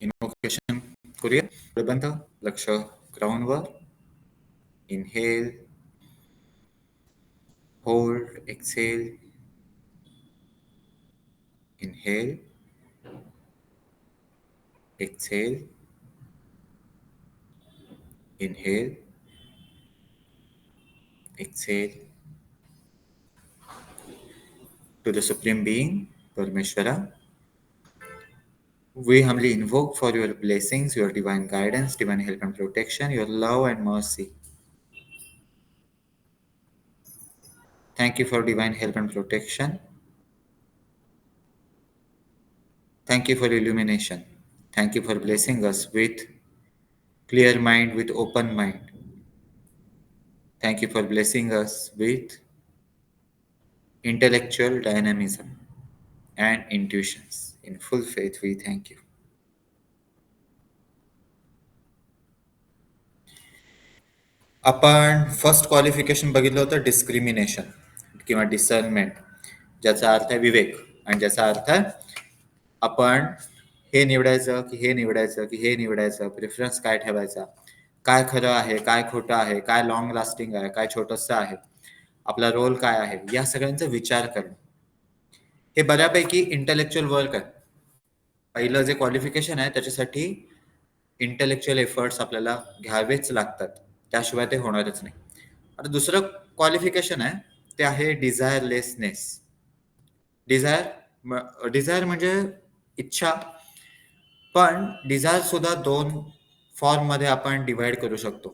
Invocation करूया. बंद. लक्ष ग्राउंडवर. Inhale, hold, exhale. Inhale, exhale. Inhale, exhale. To the Supreme Being, Parameshwara, we humbly invoke for your blessings, your divine guidance, divine help and protection, your love and mercy. Thank you for divine help and protection. Thank you for illumination. Thank you for blessing us with clear mind, with open mind. Thank you for blessing us with intellectual dynamism and intuitions. In full faith, we thank you. आपण first qualification बघितलं होतं discrimination किंवा discernment, ज्याचा अर्थ आहे विवेक आणि ज्याचा अर्थ आहे आपण हे निवडायचं की हे निवडायचं की हे निवडायचं, प्रिफरन्स काय ठेवायचा, काय खरं आहे, काय खोटं आहे, काय लॉंग लास्टिंग आहे, काय छोटंसं आहे, आपला रोल काय आहे, या सगळ्यांचा विचार करणं. हे बऱ्यापैकी इंटेलेक्च्युअल वर्क आहे. पहिलं जे क्वालिफिकेशन आहे त्याच्यासाठी इंटेलेक्च्युअल एफर्ट्स आपल्याला घ्यावेच लागतात, त्याशिवाय ते होणारच नाही. आता दुसरं क्वालिफिकेशन आहे ते आहे डिझायरलेसनेस. डिझायर म्हणजे इच्छा, पण डिझायर सुद्धा दोन फॉर्म मध्ये आपण डिवाइड करू शकतो.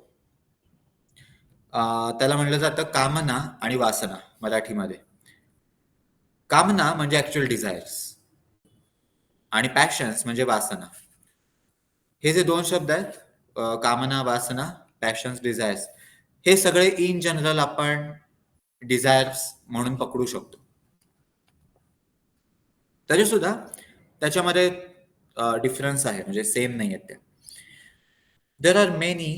त्याला म्हणलं जातं कामना आणि वासना मराठीमध्ये. कामना म्हणजे ऍक्च्युअल डिझायर्स आणि पॅशन्स म्हणजे वासना. हे जे दोन शब्द आहेत, कामना, वासना, पॅशन्स, डिझायर्स, हे सगळे इन जनरल आपण डिझायर्स म्हणून पकडू शकतो. तरी सुद्धा त्याच्यामध्ये डिफरन्स आहे, म्हणजे सेम नाही आहेत त्या. There are many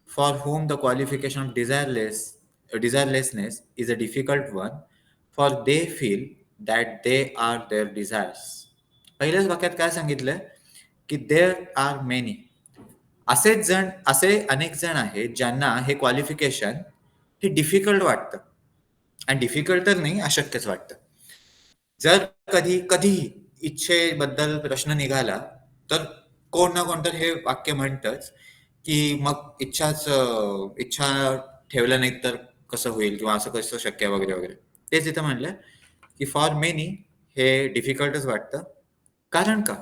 for whom the qualification of desirelessness is a difficult one, for they feel that they are their desires. पहिल्याच वाक्यात काय सांगितलंय की there are many. असे अनेक जण आहेत ज्यांना हे क्वालिफिकेशन हे डिफिकल्ट वाटतं, आणि डिफिकल्ट तर नाही, अशक्यच वाटतं. जर कधीही इच्छेबद्दल प्रश्न निघाला तर कोण ना कोणतं हे वाक्य म्हणतच की मग इच्छा ठेवल्या नाही तर कसं होईल, किंवा असं कसं शक्य वगैरे वगैरे. तेच इथं म्हणलं की फॉर मेनी हे डिफिकल्टच वाटतं. कारण का?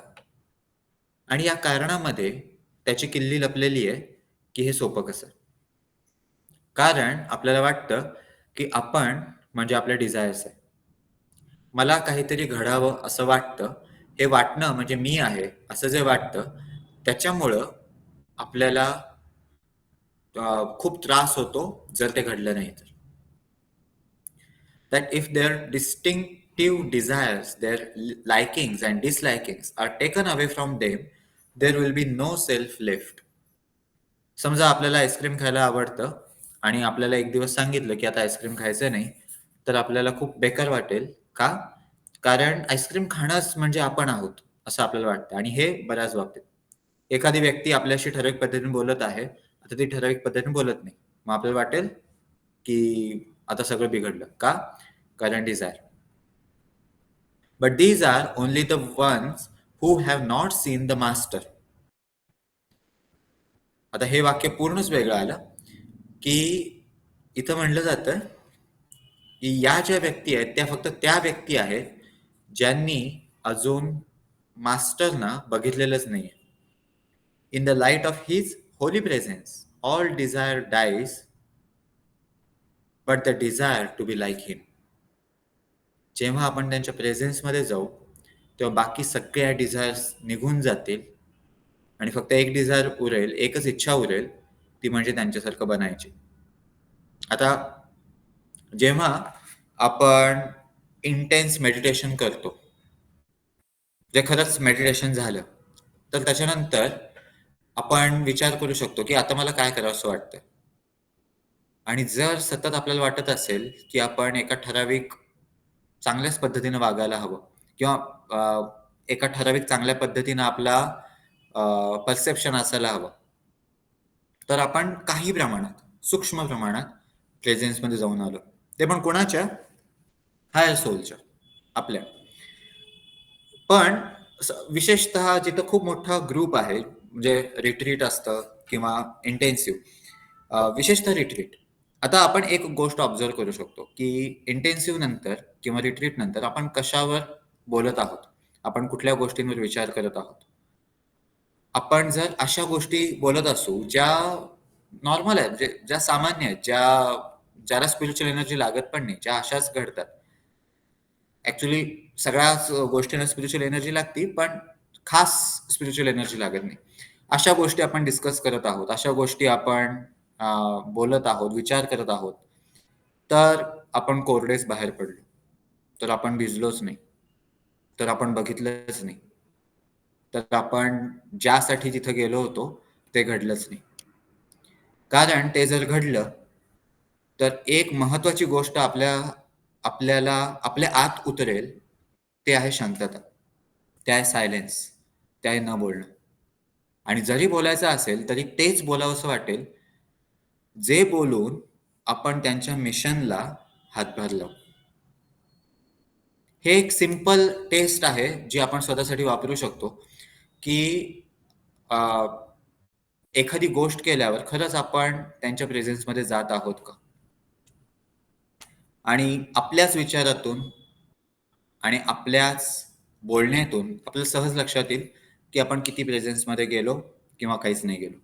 आणि या कारणामध्ये त्याची किल्ली लपलेली आहे की हे सोपं कसं. कारण आपल्याला वाटतं की आपण म्हणजे आपले डिझायर्स आहे. मला काहीतरी घडावं असं वाटतं. हे वाटणं म्हणजे मी आहे असं जे वाटतं, त्याच्यामुळं आपल्याला खूप त्रास होतो जर ते घडलं नाही तर. That if their distinctive desires, their likings and dislikings are taken away from them, there will be no self left. समजा आपल्याला आईस्क्रीम खायला आवडतं आणि आपल्याला एक दिवस सांगितलं की आता आईस्क्रीम खायचं नाही, तर आपल्याला खूप बेकार वाटेल. का? कारण आईस्क्रीम खाणंच म्हणजे आपण आहोत असं आपल्याला वाटतं. आणि हे बऱ्याच बाबतीत एखादी व्यक्ती आपल्याशी ठराविक पद्धतीने बोलत आहे, आता ती ठराविक पद्धतीने बोलत नाही, मग आपल्याला वाटेल की आता सगळं बिघडलं. का? कारण desire. But these are only the ones who have not seen the master. आता हे वाक्य पूर्णच वेगळं आलं की इथं म्हणलं जातं की या ज्या व्यक्ती आहेत त्या फक्त त्या व्यक्ती आहेत ज्यांनी अजून मास्टरना बघितलेलंच नाहीये. In the light of his holy presence all desire dies, but the desire to be like him. जेव्हा आपण त्यांच्या प्रेझेन्समध्ये जाऊ तेव्हा बाकी सगळ्या डिझायर्स निघून जातील आणि फक्त एक डिझायर उरेल, एकच इच्छा उरेल, ती म्हणजे त्यांच्यासारखं बनायची. आता जेव्हा आपण इंटेन्स मेडिटेशन करतो, जे खरंच मेडिटेशन झालं, तर त्याच्यानंतर आपण विचार करू शकतो की आता मला काय करावं असं वाटतं. आणि जर सतत आपल्याला वाटत असेल की आपण एका ठराविक चांगल्याच पद्धतीनं वागायला हवं, किंवा एका ठराविक चांगल्या पद्धतीनं आपला परसेप्शन असायला हवं. तर आपण काही प्रमाणात, सूक्ष्म प्रमाणात प्रेझेन्समध्ये जाऊन आलो. ते पण कोणाच्या? हायर सोलच्या, आपल्या. पण विशेषतः जिथं खूप मोठा ग्रुप आहे, म्हणजे रिट्रीट असतं किंवा इंटेन्सिव्ह, विशेषतः रिट्रीट. आता आपण एक गोष्ट ऑब्झर्व्ह करू शकतो, की इंटेन्सिव्ह नंतर किंवा रिट्रीट नंतर आपण कशावर बोलत आहोत, आपण कुठल्या गोष्टींवर विचार करत आहोत. आपण जर अशा गोष्टी बोलत असू ज्या नॉर्मल आहेत, ज्या सामान्य आहेत, ज्याला स्पिरिच्युअल एनर्जी लागत पण नाही, ज्या अशाच घडतात. ऍक्च्युली सगळ्याच गोष्टींना स्पिरिच्युअल एनर्जी लागते, पण खास स्पिरिच्युअल एनर्जी लागत नाही. अशा गोष्टी आपण डिस्कस करत आहोत, अशा गोष्टी आपण बोलत आहोत, विचार करत आहोत. तर आपण कोरडेच बाहेर पडलो, तर आपण भिजलोच नाही, तर आपण बघितलंच नाही, तर आपण ज्यासाठी तिथं गेलो होतो ते घडलंच नाही. कारण ते जर घडलं तर एक महत्वाची गोष्ट आपल्याला आपल्या आत उतरेल, ते आहे शांतता, ते आहे सायलेन्स, ते आहे न बोलणं. आणि जरी बोलायचं असेल तरी तेच बोलावंसं वाटेल जे बोलून आपण त्यांच्या मिशनला हातभार लावू. हे एक सिंपल टेस्ट आहे जी आपण स्वतःसाठी वापरू शकतो, की एखादी गोष्ट केल्यावर खरंच आपण त्यांच्या प्रेझेन्समध्ये जात आहोत का? आणि आपल्याच विचारातून आणि आपल्याच बोलण्यातून आपल्याला सहज लक्षात येईल, की आपण किती प्रेझेन्समध्ये गेलो किंवा काहीच नाही गेलो.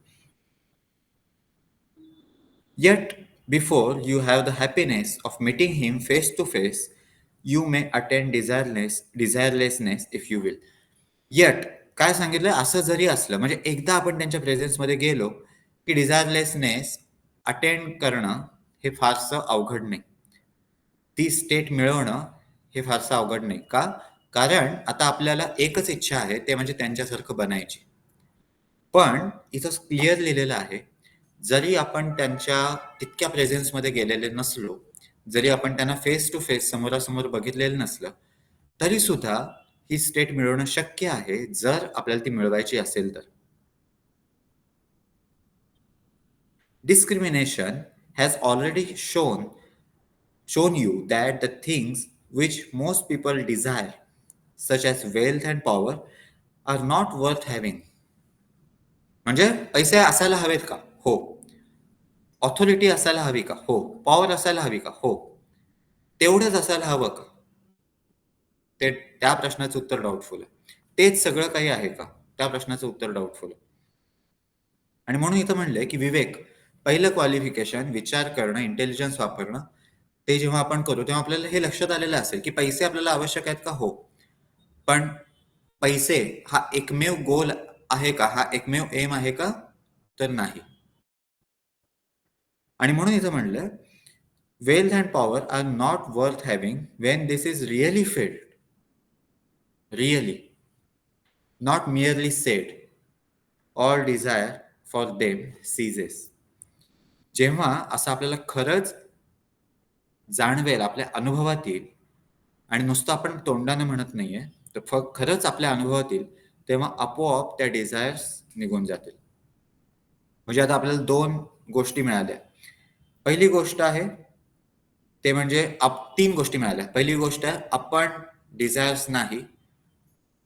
Yet, before you have the happiness of meeting him face to face, you may attain desirelessness if you will. Yet, काय सांगितलं? असं जरी असलं, म्हणजे एकदा आपण त्यांच्या प्रेझेन्समध्ये गेलो, की डिझायरलेसनेस अटेंड करणं हे फारसं अवघड नाही. ती स्टेट मिळवणं हे फारसं अवघड नाही. का? कारण आता आपल्याला एकच इच्छा आहे, ते म्हणजे त्यांच्यासारखं बनायची. पण इथं क्लिअर लिहिलेलं आहे, जरी आपण त्यांच्या तितक्या प्रेझेन्समध्ये गेलेले नसलो, जरी आपण त्यांना फेस टू फेस समोरासमोर बघितलेलं नसलं, तरी सुद्धा ही स्टेट मिळवणं शक्य आहे, जर आपल्याला ती मिळवायची असेल तर. Discrimination has already shown you that the things which most people desire, such as wealth and power, are not worth having. म्हणजे पैसे असायला हवेत का? हो. ऑथॉरिटी असायला हवी का? हो. पॉवर असायला हवी का? हो. तेवढंच असायला हवं का? त्या प्रश्नाचं उत्तर डाऊटफुल आहे. तेच सगळं काही आहे का? त्या प्रश्नाचं उत्तर डाऊटफुल आहे. आणि म्हणून इथं म्हणलंय, की विवेक, पहिलं क्वालिफिकेशन, विचार करणं, इंटेलिजन्स वापरणं, ते जेव्हा आपण करू तेव्हा आपल्याला हे लक्षात आलेलं असेल, की पैसे आपल्याला आवश्यक आहेत का? हो. पण पैसे हा एकमेव गोल आहे का? हा एकमेव एम आहे का? तर नाही. आणि म्हणून इथं म्हणलं, wealth and power are not worth having when this is really felt, really, not merely said. All desire for them ceases. जेव्हा असं आपल्याला खरंच जाणवेल, आपल्या अनुभवात येईल, आणि नुसतं आपण तोंडाने म्हणत नाहीये, तर खरंच आपल्या अनुभवात येईल, तेव्हा आपोआप त्या डिझायर्स निघून जातील. म्हणजे आता आपल्याला 2 गोष्टी मिळाल्या. पहिली गोष्ट आहे, ते म्हणजे 3 गोष्टी मिळाल्या. पहिली गोष्ट आहे, आपण डिझायर्स नाही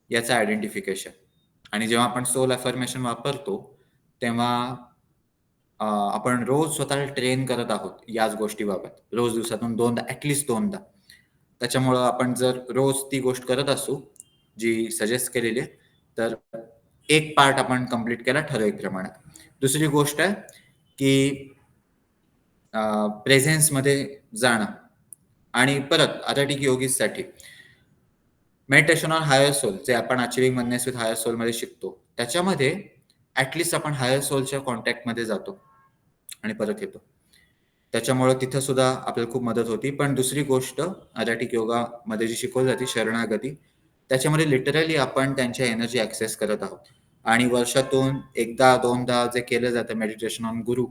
याचं आयडेंटिफिकेशन. आणि जेव्हा आपण सोल अफर्मेशन वापरतो, तेव्हा आपण रोज स्वतःला ट्रेन करत आहोत याच गोष्टीबाबत. रोज दिवसातून 2दा, ॲटलीस्ट 2दा. त्याच्यामुळं आपण जर रोज ती गोष्ट करत असू, जी सजेस्ट केलेली आहे, तर एक पार्ट आपण कंप्लीट केला ठराविक प्रमाणात. दुसरी गोष्ट आहे, की प्रेझेन्समध्ये जाणं. आणि परत अथेटिक योगीसाठी मेडिटेशन ऑन हायर सोल, जे आपण अचिव्हिंग वननेस विथ हायर सोलमध्ये शिकतो, त्याच्यामध्ये ॲटलीस्ट आपण हायर सोलच्या कॉन्टॅक्टमध्ये जातो आणि परत येतो. त्याच्यामुळं तिथं सुद्धा आपल्याला खूप मदत होती. पण दुसरी गोष्ट अथेटिक योगामध्ये जी शिकवली जाते, शरणागती, त्याच्यामध्ये लिटरली आपण त्यांच्या एनर्जी ॲक्सेस करत आहोत. आणि वर्षातून 1दा-2दा जे केलं जातं मेडिटेशन ऑन गुरु,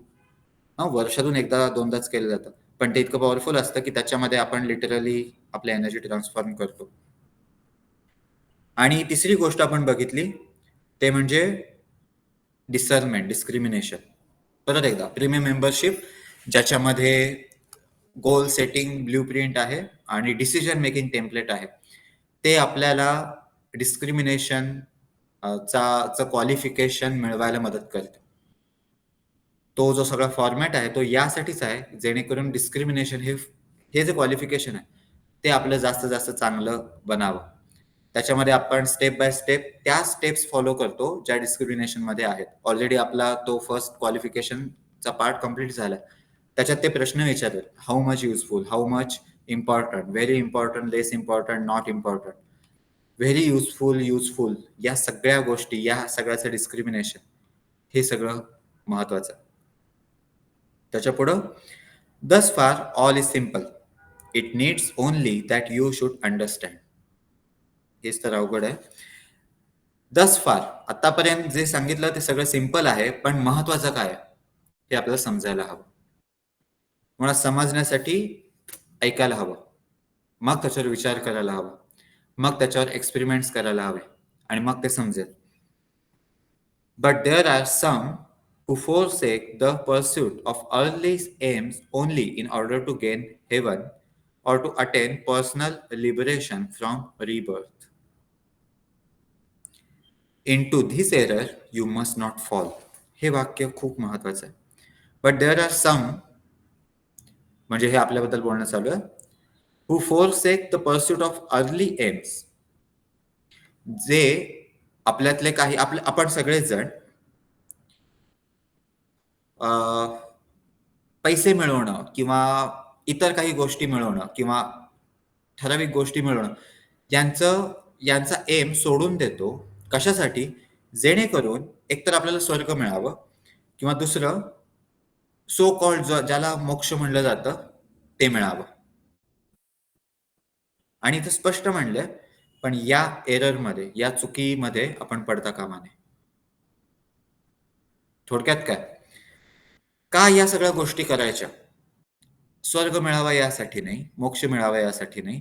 वर्षातून 1दा-2दाच केलं जातं. पण ते इतकं पॉवरफुल असतं, की त्याच्यामध्ये आपण लिटरली आपल्या एनर्जी ट्रान्सफॉर्म करतो. आणि तिसरी गोष्ट आपण बघितली, ते म्हणजे डिसर्नमेंट, डिस्क्रिमिनेशन. परत एकदा, प्रीमियम मेंबरशिप ज्याच्यामध्ये गोल सेटिंग ब्ल्यूप्रिंट आहे आणि डिसिजन मेकिंग टेम्पलेट आहे. ते आपल्याला डिस्क्रिमिनेशन चा क्वालिफिकेशन मिळवायला मदत करते. तो जो सगळा फॉर्मॅट आहे तो यासाठीच आहे जेणेकरून डिस्क्रिमिनेशन हे जे क्वालिफिकेशन आहे ते आपलं जास्त जास्त चांगलं बनावं. त्याच्यामध्ये आपण स्टेप बाय स्टेप त्या स्टेप्स फॉलो करतो ज्या डिस्क्रिमिनेशन मध्ये आहेत. ऑलरेडी आपला तो फर्स्ट क्वालिफिकेशनचा पार्ट कम्प्लीट झाला. त्याच्यात ते प्रश्न विचारतात, how much useful, how much important, very important, less important, not important, very useful, useful, या सगळ्या गोष्टी, या सगळ्याचं डिस्क्रिमिनेशन हे सगळं महत्वाचं. त्याच्या पुढं, thus far all is simple, it needs only that you should understand. हेच तर अवघड आहे. thus far आतापर्यंत जे सांगितलं ते सगळं सिंपल आहे, पण महत्वाचं काय आहे हे आपल्याला समजायला हवं. मला समजण्यासाठी ऐकायला हवं, मग त्याच्यावर विचार करायला हवा, मग त्याच्यावर एक्सपेरिमेंट्स करायला हवे आणि मग ते समजेल. But there are some who forsake the pursuit of earthly aims only in order to gain heaven or to attain personal liberation from rebirth. Into this error you must not fall. हे वाक्य खूप महत्वाचं आहे. But there are some, म्हणजे हे आपल्याबद्दल बोलणं चालू आहे, who forsake the pursuit of earthly aims. जे आपल्यातले काही आपण सगळेच जण पैसे मिळवणं किंवा इतर काही गोष्टी मिळवणं किंवा ठराविक गोष्टी मिळवणं यांचा एम सोडून देतो. कशासाठी? जेणेकरून एकतर आपल्याला स्वर्ग मिळावं किंवा दुसरं सो कॉल्ड ज्याला मोक्ष म्हणलं जातं ते मिळावं. आणि इथं स्पष्ट म्हणलंय, पण या एररमध्ये, या चुकीमध्ये आपण पडता कामा नये. थोडक्यात काय, का या सगळ्या गोष्टी करायच्या? स्वर्ग मिळावा यासाठी नाही, मोक्ष मिळावा यासाठी नाही.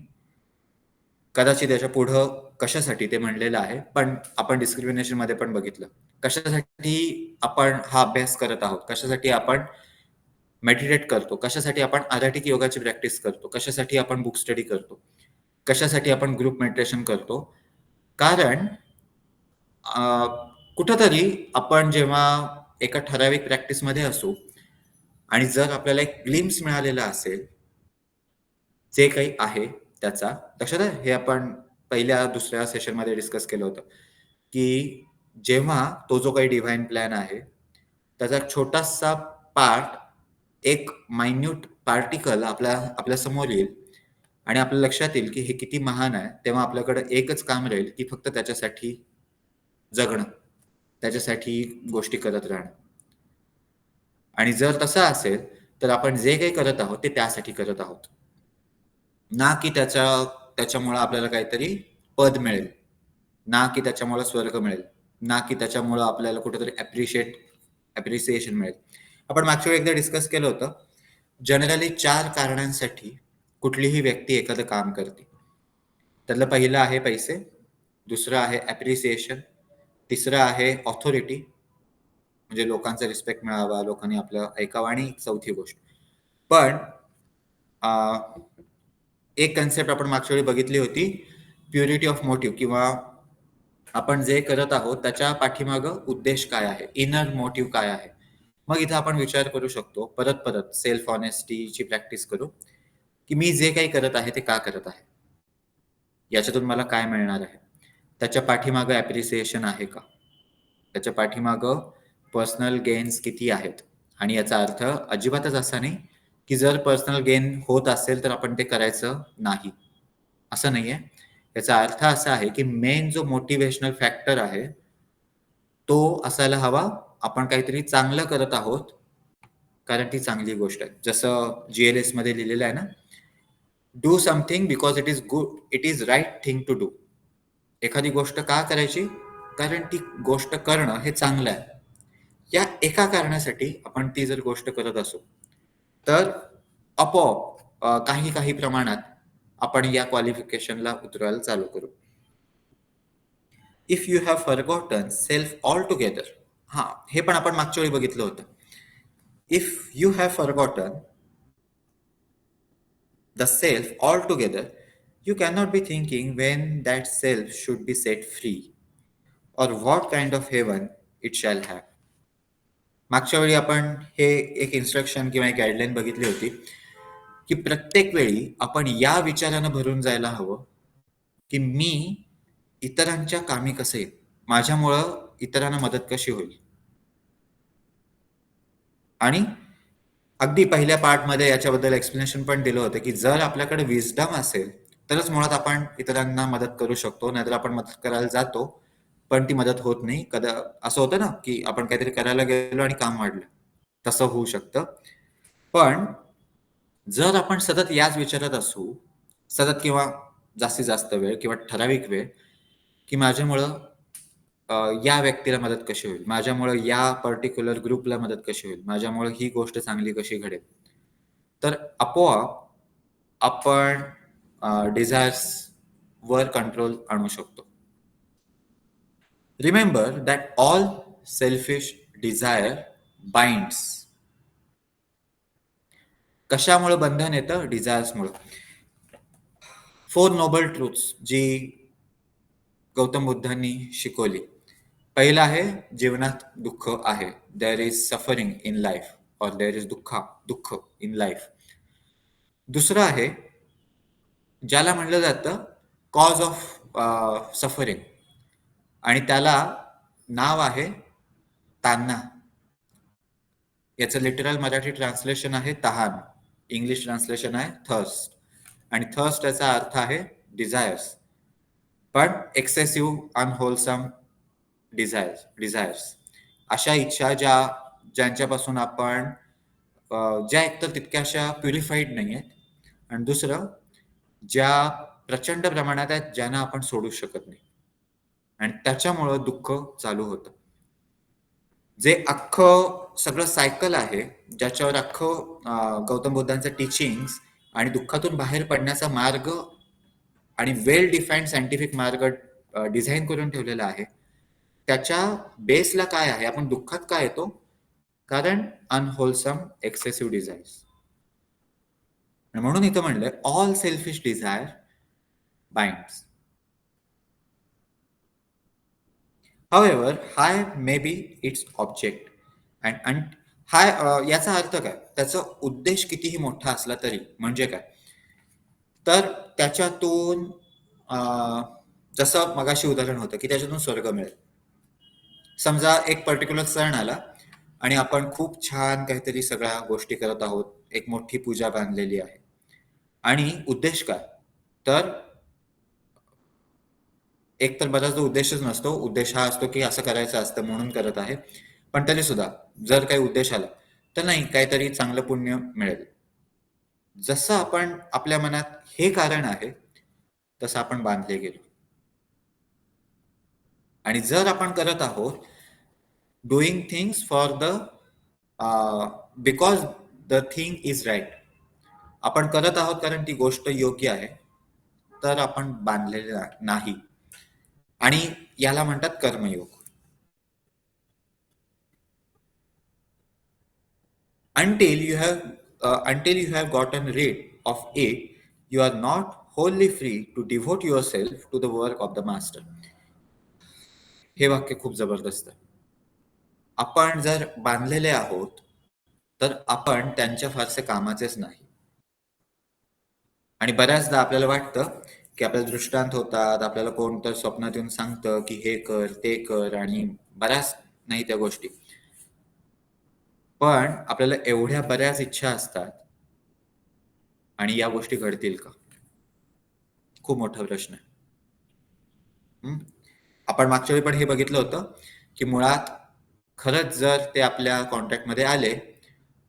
कदाचित याच्या पुढं कशासाठी ते म्हणलेलं आहे, पण आपण डिस्क्रिमिनेशन मध्ये पण बघितलं. कशासाठी आपण हा अभ्यास करत आहोत, कशासाठी आपण मेडिटेट करतो, कशासाठी आपण आध्यात्मिक योगाची प्रॅक्टिस करतो, कशासाठी आपण बुक स्टडी करतो, कशासाठी आपण ग्रुप मेडिटेशन करतो. कारण कुठंतरी आपण जेव्हा एका ठराविक प्रॅक्टिसमध्ये असू आणि जर आपल्याला एक ग्लिम्स मिळालेला असेल जे काही आहे त्याचा, लक्षात आहे हे आपण पहिल्या दुसऱ्या सेशनमध्ये डिस्कस केलं होतं की जेव्हा तो जो काही डिव्हाइन प्लॅन आहे त्याचा छोटासा पार्ट, एक मायन्यूट पार्टिकल आपल्या समोर येईल आणि आपल्या लक्षात येईल की हे किती महान आहे, तेव्हा आपल्याकडे एकच काम राहील की फक्त त्याच्यासाठी जगणं, त्याच्यासाठी गोष्टी करत राहणं. आणि जर तसं असेल तर आपण जे काही करत आहोत ते त्यासाठी करत आहोत, ना की त्याच्यामुळे आपल्याला काहीतरी पद मिळेल, ना की त्याच्यामुळे स्वर्ग मिळेल, ना की त्याच्यामुळे आपल्याला कुठेतरी अप्रिसिएशन मिळेल. आपण मागच्या वेळी एकदा डिस्कस केलं होतं, जनरली 4 कारणांसाठी कुठलीही व्यक्ती एखादं काम करते. त्यातलं पहिलं आहे पैसे, दुसरं आहे अप्रिसिएशन, तिसरं आहे ऑथॉरिटी, म्हणजे लोकांचा रिस्पेक्ट मिळावा, लोकांनी आपलं ऐकावं, आणि चौथी गोष्ट पण एक कन्सेप्ट आपण मागच्या वेळी बघितली होती, प्युरिटी ऑफ मोटिव्ह, किंवा आपण जे करत आहोत त्याच्या पाठीमागं उद्देश काय आहे, इनर मोटिव्ह काय आहे. मग इथं आपण विचार करू शकतो, परत सेल्फ ऑनेस्टीची प्रॅक्टिस करू की मी जे काही करत आहे ते का करत आहे, याच्यातून मला काय मिळणार आहे, त्याच्या पाठीमागं ॲप्रिसिएशन आहे का, त्याच्या पाठीमागं पर्सनल गेन्स किती आहेत. आणि याचा अर्थ अजिबातच असा नाही की जर पर्सनल गेन होत असेल तर आपण ते करायचं नाही, असं नाहीये. याचा अर्थ असा आहे की मेन जो मोटिवेशनल फॅक्टर आहे तो असायला हवा, आपण काहीतरी चांगलं करत आहोत कारण ती चांगली गोष्ट आहे. जसं GLS मध्ये लिहिलेलं आहे ना, do something because it is good, it is right thing to do. एखादी गोष्ट का करायची? कारण ती गोष्ट करणं हे चांगलं आहे. या एका कारणासाठी आपण ती जर गोष्ट करत असू तर आपोआप काही प्रमाणात आपण या क्वालिफिकेशनला उतरवायला चालू करू. If you have forgotten self all together, हा, हे पण आपण मागच्या वेळी बघितलं होतं. If you have forgotten the self altogether, you cannot be thinking when that self should be set free or what kind of heaven it shall have. मागच्या वेळी आपण हे एक इन्स्ट्रक्शन किंवा एक गाईडलाईन बघितली होती की प्रत्येक वेळी आपण या विचारानं भरून जायला हवं की मी इतरांच्या कामी कसं येईल, माझ्यामुळं इतरांना मदत कशी होईल. आणि अगदी पहिल्या पार्टमध्ये याच्याबद्दल एक्सप्लेनेशन पण दिलं होतं की जर आपल्याकडे विजडम असेल तरच मुळात आपण इतरांना मदत करू शकतो, नाहीतर आपण मदत करायला जातो पण ती मदत होत नाही. कदा असं होतं ना की आपण काहीतरी करायला गेलो आणि काम वाढलं, तसं होऊ शकतं. पण जर आपण सतत याच विचारात असू, सतत किंवा जास्तीत जास्त वेळ किंवा ठराविक वेळ, की माझ्यामुळं या व्यक्तीला मदत कशी होईल, माझ्यामुळं या पर्टिक्युलर ग्रुपला मदत कशी होईल, माझ्यामुळं ही गोष्ट चांगली कशी घडेल, तर आपोआप आपण डिझायर्स वर कंट्रोल आणू शकतो. Remember that all selfish desire binds. कशामुळे बंधन येतं? डिझायर्समुळे. 4 नोबल ट्रूथ्स जी गौतम बुद्धांनी शिकवली. पहिलं आहे, जीवनात दुःख आहे. There is suffering in life और देअर इज दुःख इन लाईफ. दुसरं आहे, ज्याला म्हणलं जातं कॉज ऑफ सफरिंग, आणि त्याला नाव आहे तान्हा. याचं लिटरल मराठी ट्रान्सलेशन आहे तहान, इंग्लिश ट्रान्सलेशन आहे थर्स्ट, आणि थर्स्ट याचा अर्थ आहे डिझायर्स, पण एक्सेसिव्ह अनहोलसम डिझायर्स, अशा इच्छा ज्यांच्यापासून आपण ज्या एकतर तितक्याशा प्युरिफाईड नाही आहेत, आणि दुसरं ज्या प्रचंड प्रमाणात आहेत ज्यांना आपण सोडू शकत नाही, आणि त्याच्यामुळं दुःख चालू होतं. जे अख्खं सगळं सायकल आहे, ज्याच्यावर अख्खं गौतम बुद्धांचं टीचिंग्स आणि दुःखातून बाहेर पडण्याचा मार्ग आणि वेल डिफाईन्ड सायंटिफिक मार्ग डिझाईन करून ठेवलेला आहे, त्याच्या बेसला काय आहे, आपण दुःखात काय येतो, कारण अनहोलसम एक्सेसिव्ह डिझायर्स. म्हणून इथं म्हणलंय all selfish desire binds. However, high may be its object. and high याचा अर्थ काय, त्याचा उद्देश कितीही मोठा असला तरी म्हणजे काय, तर त्याच्यातून जसं मगाशी उदाहरण होतं की त्याच्यातून स्वर्ग मिळेल. समजा एक पर्टिक्युलर सण आला आणि आपण खूप छान काहीतरी सगळ्या गोष्टी करत आहोत, एक मोठी पूजा बांधलेली आहे, आणि उद्देश काय, तर एक तर बराचदा उद्देशच नसतो, उद्देश हा असतो की असं करायचं असतं म्हणून करत आहे, पण तरी सुद्धा जर काही उद्देश आला तर नाही, काहीतरी चांगलं पुण्य मिळेल. जसं आपण आपल्या मनात हे कारण आहे तसं आपण बांधले गेलो. आणि जर आपण करत आहोत doing things for the because the thing is right, आपण करत आहोत कारण ती गोष्ट योग्य आहे, तर आपण बांधलेले नाही, आणि याला म्हणतात कर्मयोग. Until you have gotten rid of it, you are not wholly free to devote yourself to the work of the master. हे वाक्य खूप जबरदस्त आहे. आपण जर बांधलेले आहोत तर आपण त्यांच्या फारसे कामाचेच नाही. आणि बऱ्याचदा आपल्याला वाटतं की आपल्याला दृष्टांत होतात, आपल्याला कोणतं स्वप्नात येऊन सांगतं की हे कर ते कर, आणि बऱ्याच नाही त्या गोष्टी, पण आपल्याला एवढ्या बऱ्याच इच्छा असतात आणि या गोष्टी घडतील का, खूप मोठा प्रश्न आहे. आपण मागच्या वेळी पण हे बघितलं होतं की मुळात खरंच जर ते आपल्या कॉन्टॅक्टमध्ये आले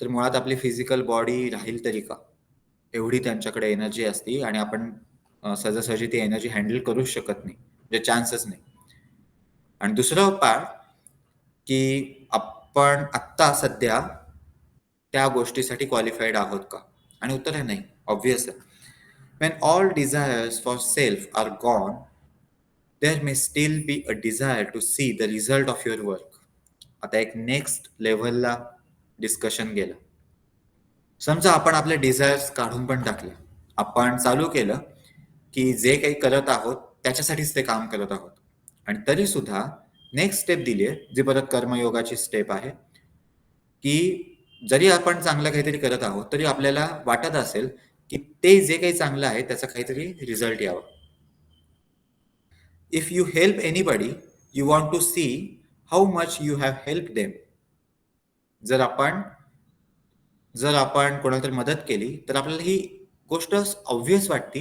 तर मुळात आपली फिजिकल बॉडी राहील तरी का, एवढी त्यांच्याकडे एनर्जी असती, आणि आपण सहजासहजी ती एनर्जी हँडल करूच शकत नाही, म्हणजे चान्सच नाही. आणि दुसरं पार्ट की आपण आत्ता सध्या त्या गोष्टीसाठी क्वालिफाईड आहोत का, आणि उत्तर आहे नाही, ऑब्व्हियस आहे. When all desires for self are gone, there may still be a desire to see the result of your work. आता एक नेक्स्ट लेव्हलला डिस्कशन गेलं. समजा आपण आपले डिझायर्स काढून पण टाकले. आपण चालू केलं की जे काही करत आहोत त्याच्यासाठीच ते काम करत आहोत. आणि तरी सुद्धा नेक्स्ट स्टेप दिली आहे, जी परत कर्मयोगाची स्टेप आहे, की जरी आपण चांगलं काहीतरी करत आहोत, तरी आपल्याला वाटत असेल की ते जे काही चांगलं आहे त्याचा काहीतरी रिझल्ट यावा. If you help anybody, you want to see how much you have help them. जर आपण जर आपण कोणाला तरी मदत केली, तर आपल्याला ही गोष्ट ऑब्व्हियस वाटते,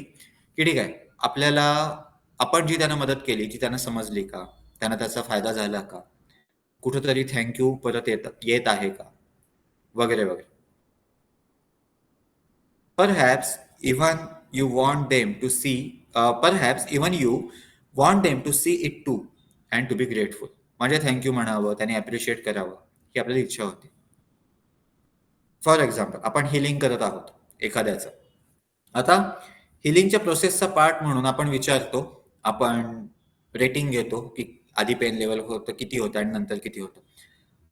की ठीक आहे, आपल्याला आपण जी त्यांना मदत केली, ती त्यांना समजली का? त्यांना त्याचा फायदा झाला का? कुठेतरी थँक यू परत येत आहे का? वगैरे, वगैरे. Perhaps even you want them to see, perhaps even you want them to see it too and to be grateful. म्हणजे थँक यू म्हणावं, त्याने अप्रिशिएट करावं, ही आपल्याला इच्छा होती. फॉर एक्झाम्पल, आपण हिलिंग करत आहोत एखाद्याचं. आता हिलिंगच्या प्रोसेसचा पार्ट म्हणून आपण विचारतो, आपण रेटिंग घेतो की आधी पेन लेवल होतं किती होतं आणि नंतर किती होतं.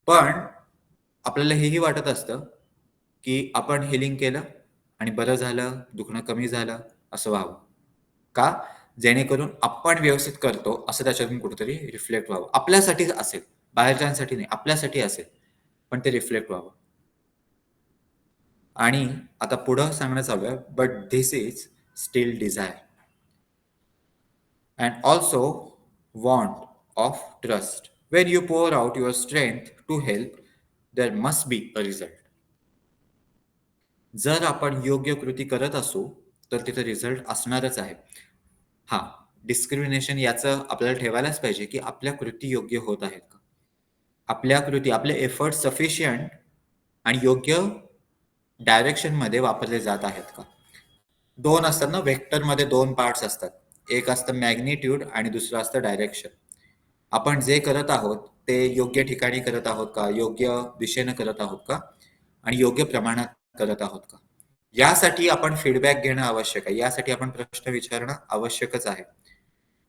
पण आपल्याला हेही वाटत असतं की आपण हिलिंग केलं आणि बरं झालं, दुखणं कमी झालं, असं व्हावं. का? जेणेकरून आपण व्यवस्थित करतो असं त्याच्यातून कुठेतरी रिफ्लेक्ट व्हावं. आपल्यासाठी असेल, बाहेरच्यांसाठी नाही, आपल्यासाठी असेल, पण ते रिफ्लेक्ट व्हावं. आणि आता पुढं सांगणं चालू आहे, but this is still desire and also want of trust. When you pour out your strength to help, there must be a result. जर आपण योग्य कृती करत असू, तर तिथे रिझल्ट असणारच आहे. हां, डिस्क्रिमिनेशन याचं आपल्याला ठेवायलाच पाहिजे, की आपल्या कृती योग्य होत आहेत का? आपल्या कृती, आपले एफर्ट सफिशियंट आणि योग्य डायरेक्शनमध्ये वापरले जात आहेत का? 2 असतात ना, वेक्टरमध्ये 2 पार्ट्स असतात. एक असतं मॅग्निट्यूड आणि दुसरं असतं डायरेक्शन. आपण जे करत आहोत ते योग्य ठिकाणी करत आहोत का? योग्य दिशेनं करत आहोत का? आणि योग्य प्रमाणात करत आहोत का? यासाठी आपण फीडबॅक घेणं आवश्यक आहे. यासाठी आपण प्रश्न विचारणं आवश्यकच आहे.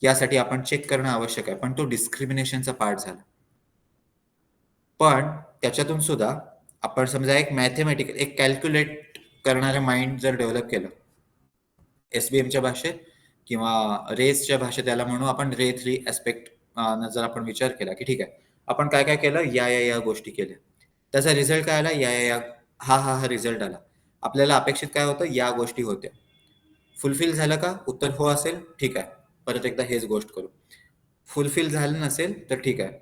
यासाठी आपण चेक करणं आवश्यक आहे. पण तो डिस्क्रिमिनेशनचा पार्ट झाला. पण त्याच्यातून सुद्धा आपण समजा एक मॅथेमॅटिकल, एक कॅल्क्युलेट करणारं माइंड जर डेव्हलप केलं, एसबीएमच्या भाषेत किंवा रेसच्या भाषेत याला म्हणू आपण रे 3 ॲस्पेक्ट जर आपण विचार केला, की ठीक आहे, आपण काय-काय केलं? या गोष्टी केल्या. त्याचा रिझल्ट काय आला? हा रिझल्ट आला. आपल्याला अपेक्षित काय होतं? या गोष्टी होत्या. फुलफिल झालं का? उत्तर हो असेल, ठीक आहे. परत एकदा हेच गोष्ट करू. फुलफिल झालं नसेल, तर ठीक आहे.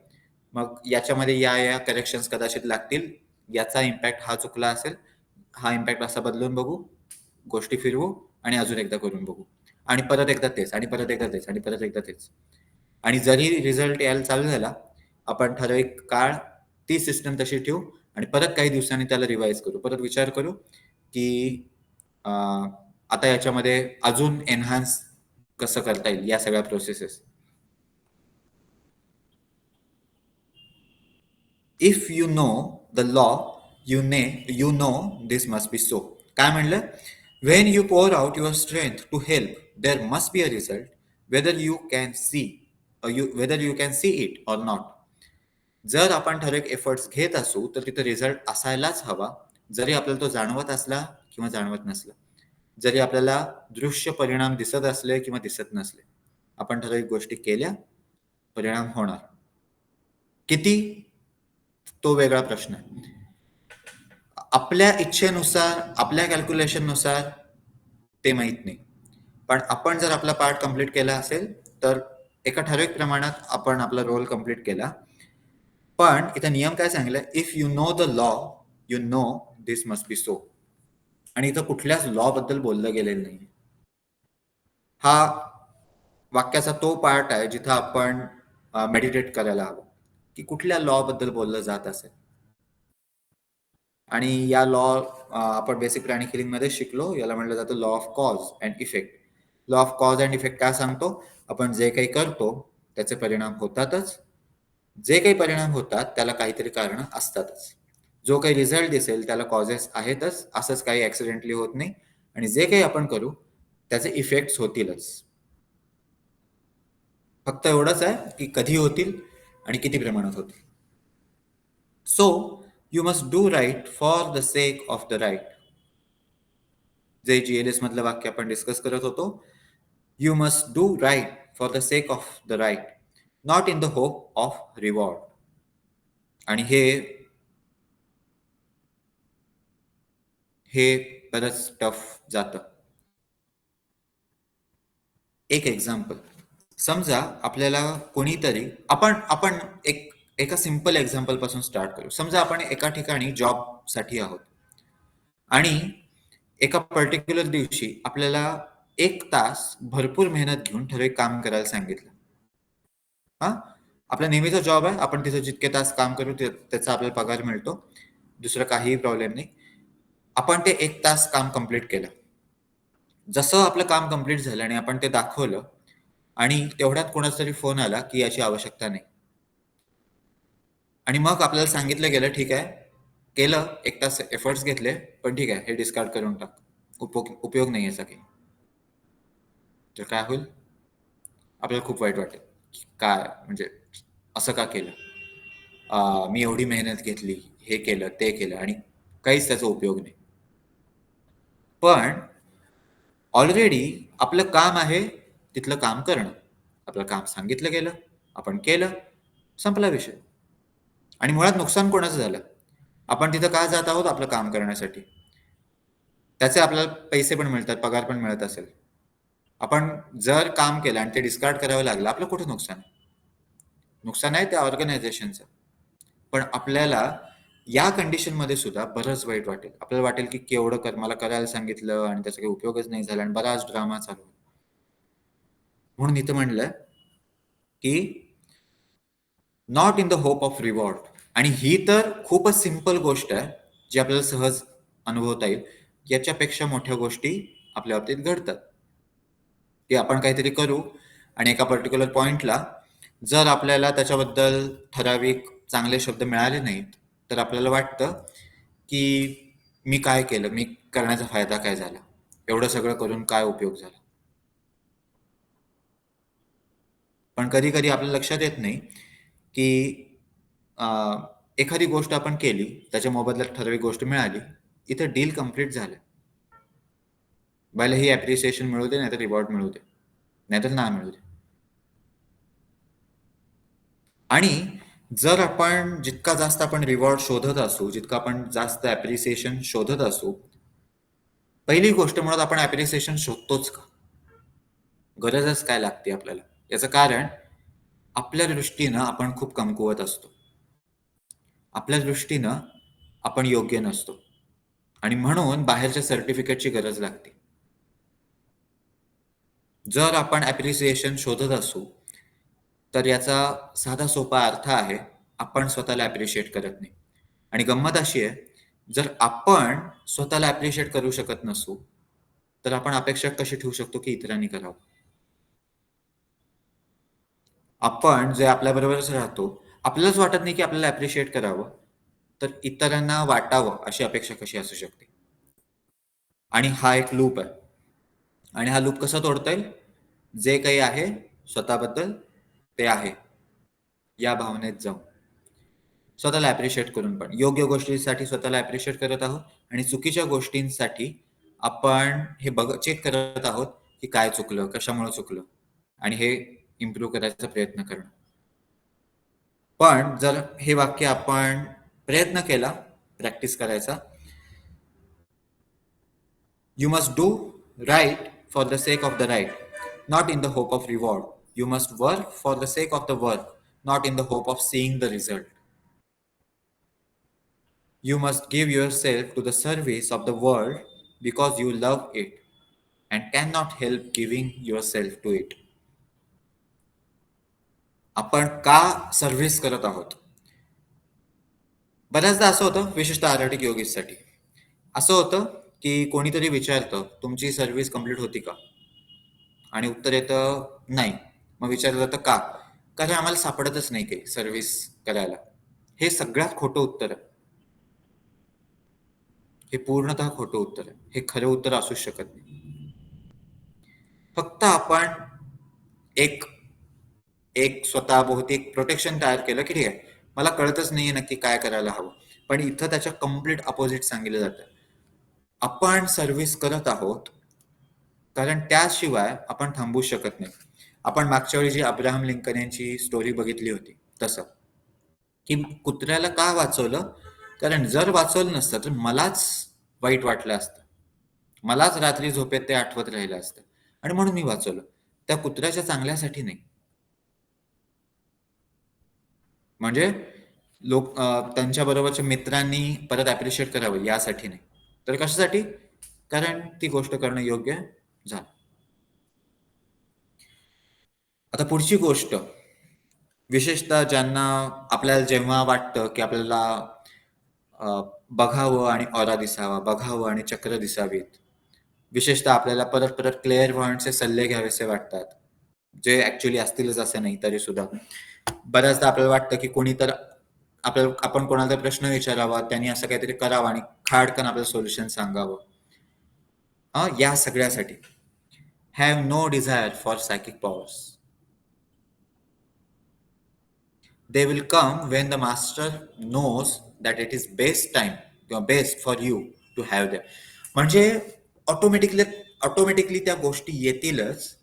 मग याच्यामध्ये या करेक्शन्स कदाचित लागतील. याचा इम्पॅक्ट हा चुकला असेल. हा इम्पॅक्ट असा बदलून बघू, गोष्टी फिरवू आणि अजून एकदा करून बघू. आणि परत एकदा तेच आणि परत एकदा तेच आणि परत एकदा तेच. आणि जरी रिझल्ट यायला चालू झाला, आपण ठराविक काळ ती सिस्टम तशी ठेवू आणि परत काही दिवसांनी त्याला रिवाईज करू. परत विचार करू, की आता याच्यामध्ये अजून एन्हान्स कसं करता येईल या सगळ्या processes. If you know the law, you know this must be so. काय म्हणलं? When you pour out your strength to help, there must be a result, whether you can see it or not. जर आपण ठराविक efforts घेत असू, तर तिथे result असायलाच हवा, जरी आपल्याला तो जाणवत असला किंवा जाणवत नसला. जरी आपल्याला दृश्य परिणाम दिसत असले किंवा दिसत नसले. आपण ठराविक गोष्टी केल्या, परिणाम होणार. किती? तो वेगळा प्रश्न आहे. आपल्या इच्छेनुसार, आपल्या कॅल्क्युलेशननुसार ते माहीत नाही. पण आपण जर आपला पार्ट कंप्लीट केला असेल, तर एका ठराविक प्रमाणात आपण आपला रोल कंप्लीट केला. पण इथं नियम काय सांगितलाय? If you know the law, you know this must be so. आणि इथं कुठल्याच लॉ बद्दल बोललं गेलेलं नाही. हा वाक्याचा तो पार्ट आहे जिथं आपण मेडिटेट करायला हवं, की कुठल्या लॉ बद्दल बोललं जात असेल. आणि या लॉ आपण बेसिक प्राणिक हिलिंगमध्ये शिकलो. याला म्हटलं जातं law of cause and effect. Law of cause and effect काय सांगतो? आपण जे काही करतो त्याचे परिणाम होतातच. जे काही परिणाम होतात त्याला काहीतरी कारणं असतातच. जो काही रिझल्ट दिसेल त्याला कॉजेस आहेतच. असंच काही ॲक्सिडेंटली होत नाही. आणि जे काही आपण करू त्याचे इफेक्ट्स होतीलच. फक्त एवढंच आहे की कधी होतील आणि किती प्रमाणात होतील. So you must do right for the sake of the right. जे GLS मधलं वाक्य आपण डिस्कस करत होतो. You must do right for the sake of the right, not in the hope of reward. आणि हे बरंच टफ जातं. एक एक्झाम्पल, समजा आपल्याला कोणीतरी आपण एका सिंपल एक्झाम्पल पासून स्टार्ट करू. समजा आपण एका ठिकाणी जॉबसाठी आहोत आणि एका पर्टिक्युलर दिवशी आपल्याला 1 तास भरपूर मेहनत घेऊन ठराविक काम करायला सांगितलं. हा, आपला नेहमीचा जॉब आहे. आपण तिथे जितके तास काम करू त्याचा आपल्याला पगार मिळतो. दुसरं काहीही प्रॉब्लेम नाही. आपण ते 1 तास काम कंप्लीट केलं. जसं आपलं काम कंप्लीट झालं आणि आपण ते दाखवलं आणि तेवढ्यात कोणाचा तरी फोन आला की याची आवश्यकता नाही. आणि मग आपल्याला सांगितलं गेलं, ठीक आहे, केलं, 1 तास एफर्ट्स घेतले, पण ठीक आहे, हे डिस्कार्ड करून टाक. उपयोग नाही याचा काही. तर काय होईल? आपल्याला खूप वाईट वाटेल. काय म्हणजे असं का केलं? मी एवढी मेहनत घेतली, हे केलं, ते केलं आणि काहीच त्याचा उपयोग नाही. पण ऑलरेडी आपलं काम आहे तिथलं काम करणं. आपलं काम सांगितलं गेलं, आपण केलं, संपला विषय. आणि मुळात नुकसान कोणाचं झालं? आपण तिथं का जात आहोत? आपलं काम करण्यासाठी. त्याचे आपल्याला पैसे पण मिळतात, पगार पण मिळत असेल. आपण जर काम केलं आणि ते डिस्कार्ड करावं लागलं, आपलं कुठं नुकसान आहे? नुकसान आहे त्या ऑर्गनायझेशनचं. पण आपल्याला या कंडिशनमध्ये सुद्धा बरंच वाईट वाटेल. आपल्याला वाटेल की केवढं मला करायला सांगितलं आणि त्याचा काही उपयोगच नाही झाला आणि बराच ड्रामा चालू. म्हणून इथं म्हणलं की not in the hope of reward. आणि ही तर खूपच सिंपल गोष्ट आहे जी आपल्याला सहज अनुभवता येईल. याच्यापेक्षा मोठ्या गोष्टी आपल्या बाबतीत घडतात की आपण काहीतरी करू आणि एका पर्टिक्युलर पॉइंटला जर आपल्याला त्याच्याबद्दल ठराविक चांगले शब्द मिळाले नाहीत तर आपल्याला वाटतं की मी काय केलं, मी करण्याचा फायदा काय झाला, एवढं सगळं करून काय उपयोग झाला. पण कधी कधी आपल्या लक्षात येत नाही की एखादी गोष्ट आपण केली, त्याच्या मोबदल्यात ठराविक गोष्ट मिळाली, इथं डील कम्प्लीट झालं. भले ही ॲप्रिसिएशन मिळू दे, नाहीतर रिवॉर्ड मिळू दे, नाहीतर ना मिळू दे. आणि जर आपण जितका जास्त आपण रिवॉर्ड शोधत असू, जितकं आपण जास्त ॲप्रिसिएशन शोधत असू, पहिली गोष्ट म्हणून आपण ॲप्रिसिएशन शोधतोच का? गरजच काय लागते आपल्याला? याचं कारण आपल्या दृष्टीनं आपण खूप कमकुवत असतो. आपल्या दृष्टीनं आपण योग्य नसतो आणि म्हणून बाहेरच्या सर्टिफिकेटची गरज लागते. जर आपण ॲप्रिसिएशन शोधत असू तर याचा साधा सोपा अर्थ आहे, आपण स्वतःला ॲप्रिशिएट करत नाही. आणि गंमत अशी आहे, जर आपण स्वतःला ॲप्रिशिएट करू शकत नसू तर आपण अपेक्षा कशी ठेवू शकतो की इतरांनी करावं? आपण जे आपल्याबरोबरच राहतो, आपल्यालाच वाटत नाही की आपल्याला ॲप्रिशिएट करावं, तर इतरांना वाटावं अशी अपेक्षा कशी असू शकते? आणि हा एक लूप आहे. आणि हा लूप कसा तोडता येईल? जे काही आहे स्वतःबद्दल ते आहे या भावनेत जाऊन. स्वतःला ॲप्रिशिएट करून पण. योग्य गोष्टींसाठी स्वतःला ॲप्रिशिएट करत आहोत आणि चुकीच्या गोष्टींसाठी आपण हे चेक करत आहोत की काय चुकलं, कशामुळे चुकलं आणि हे इम्प्रूव्ह करायचा प्रयत्न करणं. पण जर हे वाक्य आपण प्रयत्न केला प्रॅक्टिस करायचा, you must do right for the sake of the right, not in the hope of reward. You must work for the sake of the work, not in the hope of seeing the result. You must give yourself to the service of the world because you love it and cannot help giving yourself to it. आपण का service करत आहोत? बऱ्याचदा असं होतं, विशेषतः Arctic योगीसाठी असं होतं की कोणीतरी विचारतं, तुमची सर्व्हिस कंप्लीट होती का? आणि उत्तर येतं नाही. मग विचारलं जातं का? कारण आम्हाला सापडतच नाही काही सर्व्हिस करायला. हे सगळ्यात खोटं उत्तर आहे. हे पूर्णतः खोटं उत्तर आहे. हे खरं उत्तर असूच शकत नाही. फक्त आपण एक स्वतःभोवती एक प्रोटेक्शन तयार केलं की ठीक आहे, मला कळतच नाहीये नक्की काय करायला हवं. पण इथं त्याच्या कम्प्लीट अपोजिट सांगितलं जातं. आपण सर्व्हिस करत आहोत, कारण त्याशिवाय आपण थांबू शकत नाही. आपण मागच्या वेळी जी अब्राहम लिंकन यांची स्टोरी बघितली होती तसं, की कुत्र्याला का वाचवलं? कारण जर वाचवलं नसतं तर मलाच वाईट वाटलं असतं. मलाच रात्री झोपेत ते आठवत राहिलं असतं आणि म्हणून मी वाचवलं. त्या कुत्र्याच्या चांगल्यासाठी नाही. म्हणजे त्यांच्या बरोबरच्या मित्रांनी परत ॲप्रिशिएट करावं यासाठी नाही. तर कशासाठी? कारण ती गोष्ट करणं योग्य झालं. आता पुढची गोष्ट, विशेषतः ज्यांना आपल्याला जेव्हा वाटतं, की आपल्याला बघावं आणि ऑरा दिसावा, बघावं आणि चक्र दिसावीत. विशेषतः आपल्याला परत-परत क्लेअरवॉयंटचे सल्ले घ्यावेसे वाटतात. जे ॲक्चुअली असतीलच असं नाही तरी सुद्धा. बऱ्याचदा आपल्याला वाटतं, की कोणी तर आपण कोणाला तरी प्रश्न विचारावा, त्यांनी असं काहीतरी करावं आणि खाडकन आपल्याला सोल्युशन सांगावं. या सगळ्यासाठी have no desire for psychic powers. They will come when the master knows that it is best time किंवा best for you to have them. म्हणजे ऑटोमॅटिकली ऑटोमॅटिकली त्या गोष्टी येतीलच,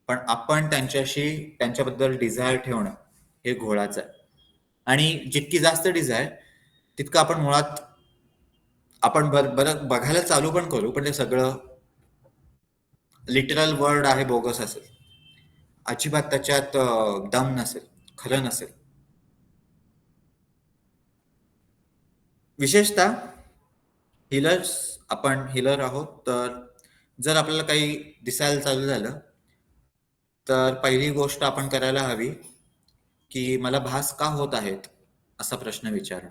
पण आपण त्यांच्याबद्दल डिझायर ठेवणं हे घोळाचं आहे. आणि जितकी जास्त डिझायर तितकं आपण मुळात आपण बरं बघायला चालू पण करू, पण ते सगळं लिटरल वर्ड आहे बोगस असेल. अजिबात त्याच्यात दम नसेल, खरं नसेल. विशेषतः हिलर्स, आपण हिलर आहोत, तर जर आपल्याला काही दिसायला चालू झालं, तर पहिली गोष्ट आपण करायला हवी, की मला भास का होत आहेत? असा प्रश्न विचारा.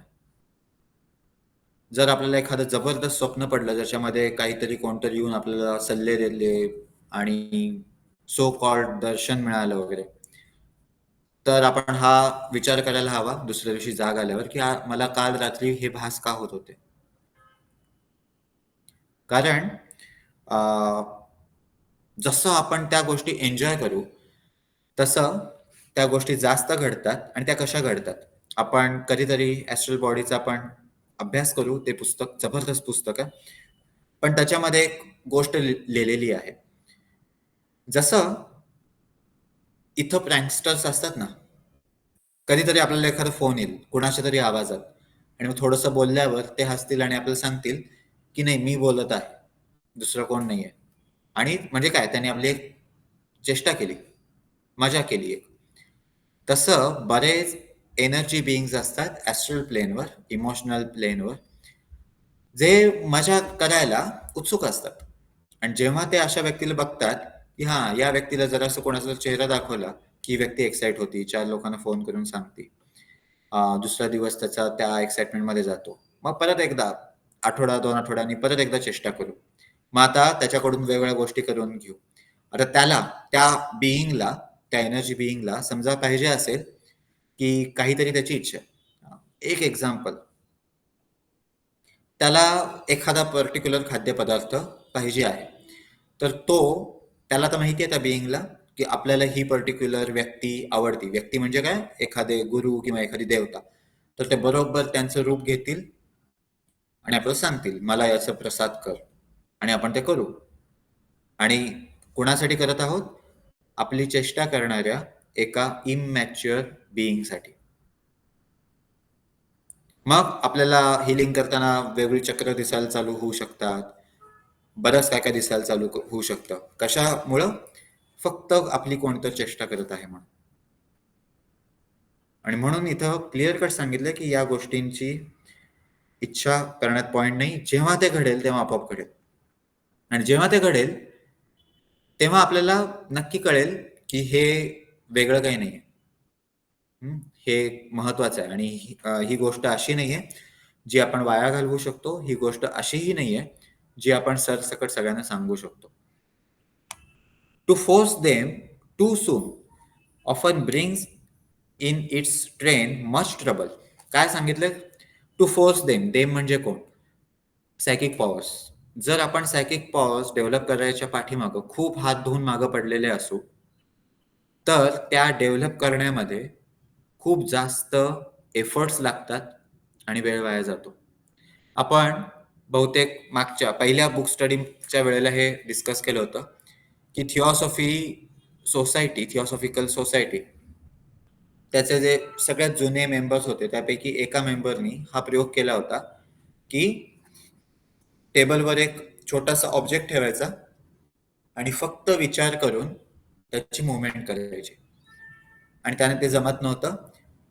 जर आपल्याला एखादं जबरदस्त स्वप्न पडलं, ज्याच्यामध्ये काहीतरी कोणतरी येऊन आपल्याला सल्ले दिले आणि सो कॉल्ड दर्शन मिळालं वगैरे, तर आपण हा विचार करायला हवा दुसऱ्या दिवशी जाग आल्यावर, की मला काल रात्री हे भास का होत होते? कारण अ, जसं आपण त्या गोष्टी एन्जॉय करू, तसं त्या गोष्टी जास्त घडतात. आणि त्या कशा घडतात? आपण कधीतरी ॲस्ट्रल बॉडीचा आपण अभ्यास करू. ते पुस्तक जबरदस्त पुस्तक आहे. पण त्याच्यामध्ये एक गोष्ट लिहिलेली आहे. जसं इथं प्रँकस्टर्स असतात ना, कधीतरी आपल्याला एखादा फोन येईल, कुणाच्या तरी आवाजात, आणि मग थोडंसं बोलल्यावर ते हसतील आणि आपल्याला सांगतील, की नाही मी बोलत आहे, दुसरं कोण नाहीये. आणि म्हणजे काय, त्यांनी आपली एक चेष्टा केली, मजा केली एक. तसं बरेच एनर्जी बीइंग्स असतात ॲस्ट्रल प्लेनवर, इमोशनल प्लेनवर, जे मजा करायला उत्सुक असतात. आणि जेव्हा ते अशा व्यक्तीला बघतात, की हां, या व्यक्तीला जरासं कोणाचा चेहरा दाखवला, की ही व्यक्ती एक्साईट होती, 4 लोकांना फोन करून सांगते. दुसरा दिवस त्याचा त्या एक्साईटमेंटमध्ये जातो. मग परत एकदा आठवडा, 2 आठवड्यांनी परत एकदा चेष्टा करू. मग आता त्याच्याकडून वेगवेगळ्या गोष्टी करून घेऊ. आता त्या बीइंगला, त्या एनर्जी बीइंगला समजा पाहिजे असेल, की काहीतरी त्याची इच्छा आहे. एक एक्झाम्पल, त्याला एखादा पर्टिक्युलर खाद्यपदार्थ पाहिजे आहे. तर त्याला तर माहिती आहे त्या बीइंगला, की आपल्याला ही पर्टिक्युलर व्यक्ती आवडती. व्यक्ती म्हणजे काय? एखादे गुरु किंवा एखादी देवता. तर ते बरोबर त्यांचं रूप घेतील आणि आपल्याला सांगतील, "मला याचा प्रसाद कर." आणि आपण ते करू. आणि कुणासाठी करत आहोत? आपली चेष्टा करणाऱ्या एका इमॅच्युअर बीइंगसाठी. मग आपल्याला हीलिंग करताना वेगळी चक्र दिसायला चालू होऊ शकतात. बरंच काय-काय दिसायला चालू होऊ शकतं. कशामुळं? फक्त आपली कोणतरी चेष्टा करत आहे म्हणून. आणि म्हणून इथं क्लिअर कट सांगितलंय, की या गोष्टींची इच्छा करण्यात पॉइंट नाही. जेव्हा ते घडेल, तेव्हा आपोआप घडेल. आणि जेव्हा ते घडेल, तेव्हा आपल्याला नक्की कळेल, की हे वेगळं काही नाहीये. हं, हे महत्वाचं आहे. आणि ही गोष्ट अशी नाहीये, जी आपण वाया घालवू शकतो. ही गोष्ट अशीही नाहीये, जी आपण सरसकट सगळ्यांना सांगू शकतो. To force them too soon often brings in its train much trouble. काय सांगितलं? To force them. देम म्हणजे कोण? Psychic powers. जर आपण सायकिक पॉवर्स डेव्हलप करायच्या पाठीमागं खूप हात धुवून मागं पडलेले असू, तर त्या डेव्हलप करण्यामध्ये खूप जास्त एफर्ट्स लागतात आणि वेळ वाया जातो. आपण बहुतेक मागच्या पहिल्या बुक स्टडीच्या वेळेला हे डिस्कस केलं होतं, की थिऑसॉफिकल सोसायटी त्याचे जे सगळ्यात जुने मेंबर्स होते त्यापैकी एका मेंबरनी हा प्रयोग केला होता, की टेबलवर एक छोटासा ऑब्जेक्ट ठेवायचा आणि फक्त विचार करून त्याची मुवमेंट करायची. आणि त्याने ते जमत नव्हतं.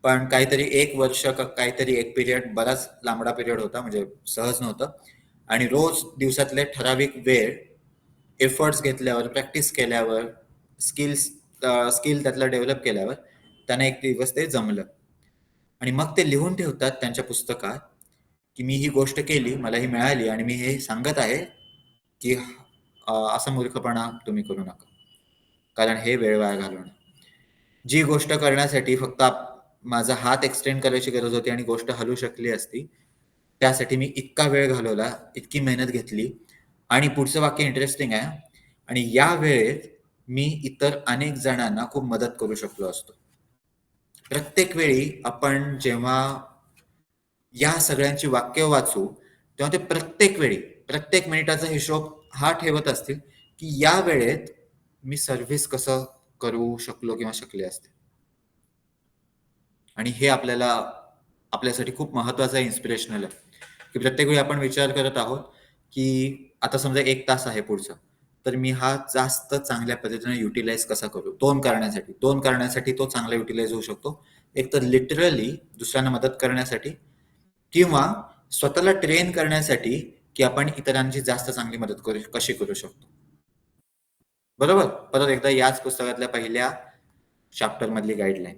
पण काहीतरी 1 वर्ष का काहीतरी एक पिरियड बराच लांबडा पिरियड होता, म्हणजे सहज नव्हतं. आणि रोज दिवसातले ठराविक वेळ एफर्ट्स घेतल्यावर, प्रॅक्टिस केल्यावर, स्किल त्यातला डेव्हलप केल्यावर त्याने एक दिवस ते जमलं. आणि मग ते लिहून ठेवतात त्यांच्या पुस्तकात, की मी ही गोष्ट केली, मला ही मिळाली आणि मी हे सांगत आहे, की असा मूर्खपणा तुम्ही करू नका. कारण हे वेळ वाया घालवणं. जी गोष्ट करण्यासाठी फक्त माझा हात एक्सटेंड करायची गरज होती आणि गोष्ट हलू शकली असती, त्यासाठी मी इतका वेळ घालवला, इतकी मेहनत घेतली. आणि पुढचं वाक्य इंटरेस्टिंग आहे. आणि या वेळेत मी इतर अनेक जणांना खूप मदत करू शकलो असतो. प्रत्येक वेळी आपण जेव्हा या सगळ्यांची वाक्य वाचू, तेव्हा ते प्रत्येक वेळी, प्रत्येक मिनिटाचा हिशोब हा ठेवत असतील, की या वेळेत मी सर्व्हिस कसं करू शकलो किंवा शकले असते. आणि हे आपल्यासाठी खूप महत्वाचं इन्स्पिरेशनल आहे, की प्रत्येक वेळी आपण विचार करत आहोत, की आता समजा 1 तास आहे पुढचा, तर मी हा जास्त चांगल्या पद्धतीने युटिलाइज कसा करू? 2 करण्यासाठी तो चांगला युटिलाइज होऊ शकतो. एक तर लिटरली दुसऱ्यांना मदत करण्यासाठी किंवा स्वतःला ट्रेन करण्यासाठी, की आपण इतरांची जास्त चांगली मदत कशी करू शकतो. बरोबर? परत एकदा याच पुस्तकातल्या पहिल्या चॅप्टर मधली गाईडलाईन.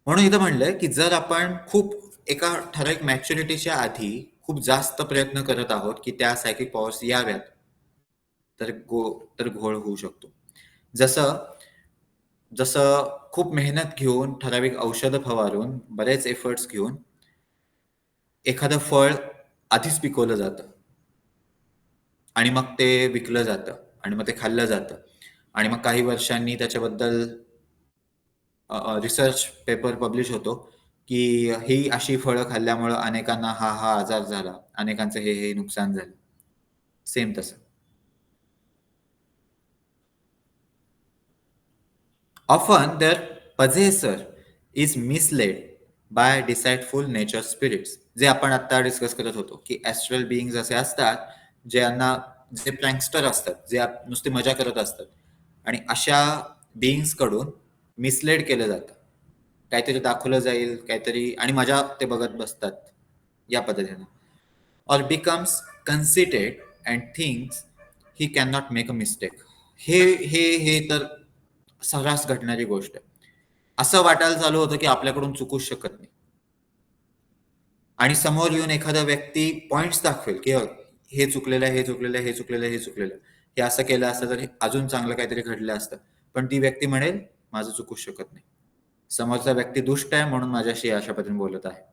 म्हणून इथं म्हणलंय, की जर आपण खूप एका ठराविक मॅच्युरिटीच्या आधी खूप जास्त प्रयत्न करत आहोत, की त्या सायकिक पॉवर्स याव्यात, तर घोळ होऊ शकतो. जसं जसं खूप मेहनत घेऊन, ठराविक औषधं फवारून, बरेच एफर्ट्स घेऊन एखादं फळ आधीच पिकवलं जातं आणि मग ते विकलं जातं आणि मग ते खाल्लं जातं आणि मग काही वर्षांनी त्याच्याबद्दल रिसर्च पेपर पब्लिश होतो, की ही अशी फळं खाल्ल्यामुळं अनेकांना हा आजार झाला, अनेकांचं हे नुकसान झालं. सेम तसं. Often their possessor is misled by deceitful nature spirits. जे आपण आता डिस्कस करत होतो, की ॲस्ट्रल बीइंग्ज असे असतात, जे प्रँकस्टर असतात, जे नुसती मजा करत असतात. आणि अशा बीइंग्सकडून मिसलेड केलं जातं. काहीतरी दाखवलं जाईल, काहीतरी आणि मजा ते बघत बसतात या पद्धतीनं. Or becomes conceited and thinks he cannot make a mistake. हे हे हे तर सर्रास घडणारी गोष्ट आहे. असं वाटायला चालू होतं, की आपल्याकडून चुकूच शकत नाही. आणि समोर येऊन एखादा व्यक्ती पॉइंट्स दाखवेल, की हे चुकलेलं आहे, हे चुकलेलं आहे, हे चुकलेलं आहे, हे चुकलेलं आहे. हे असं केलं असतं तर अजून चांगलं काहीतरी घडलं असतं. पण ती व्यक्ती म्हणेल, माझं चुकूच शकत नाही. समोरचा व्यक्ती दुष्ट आहे म्हणून माझ्याशी अशा पद्धतीने बोलत आहे.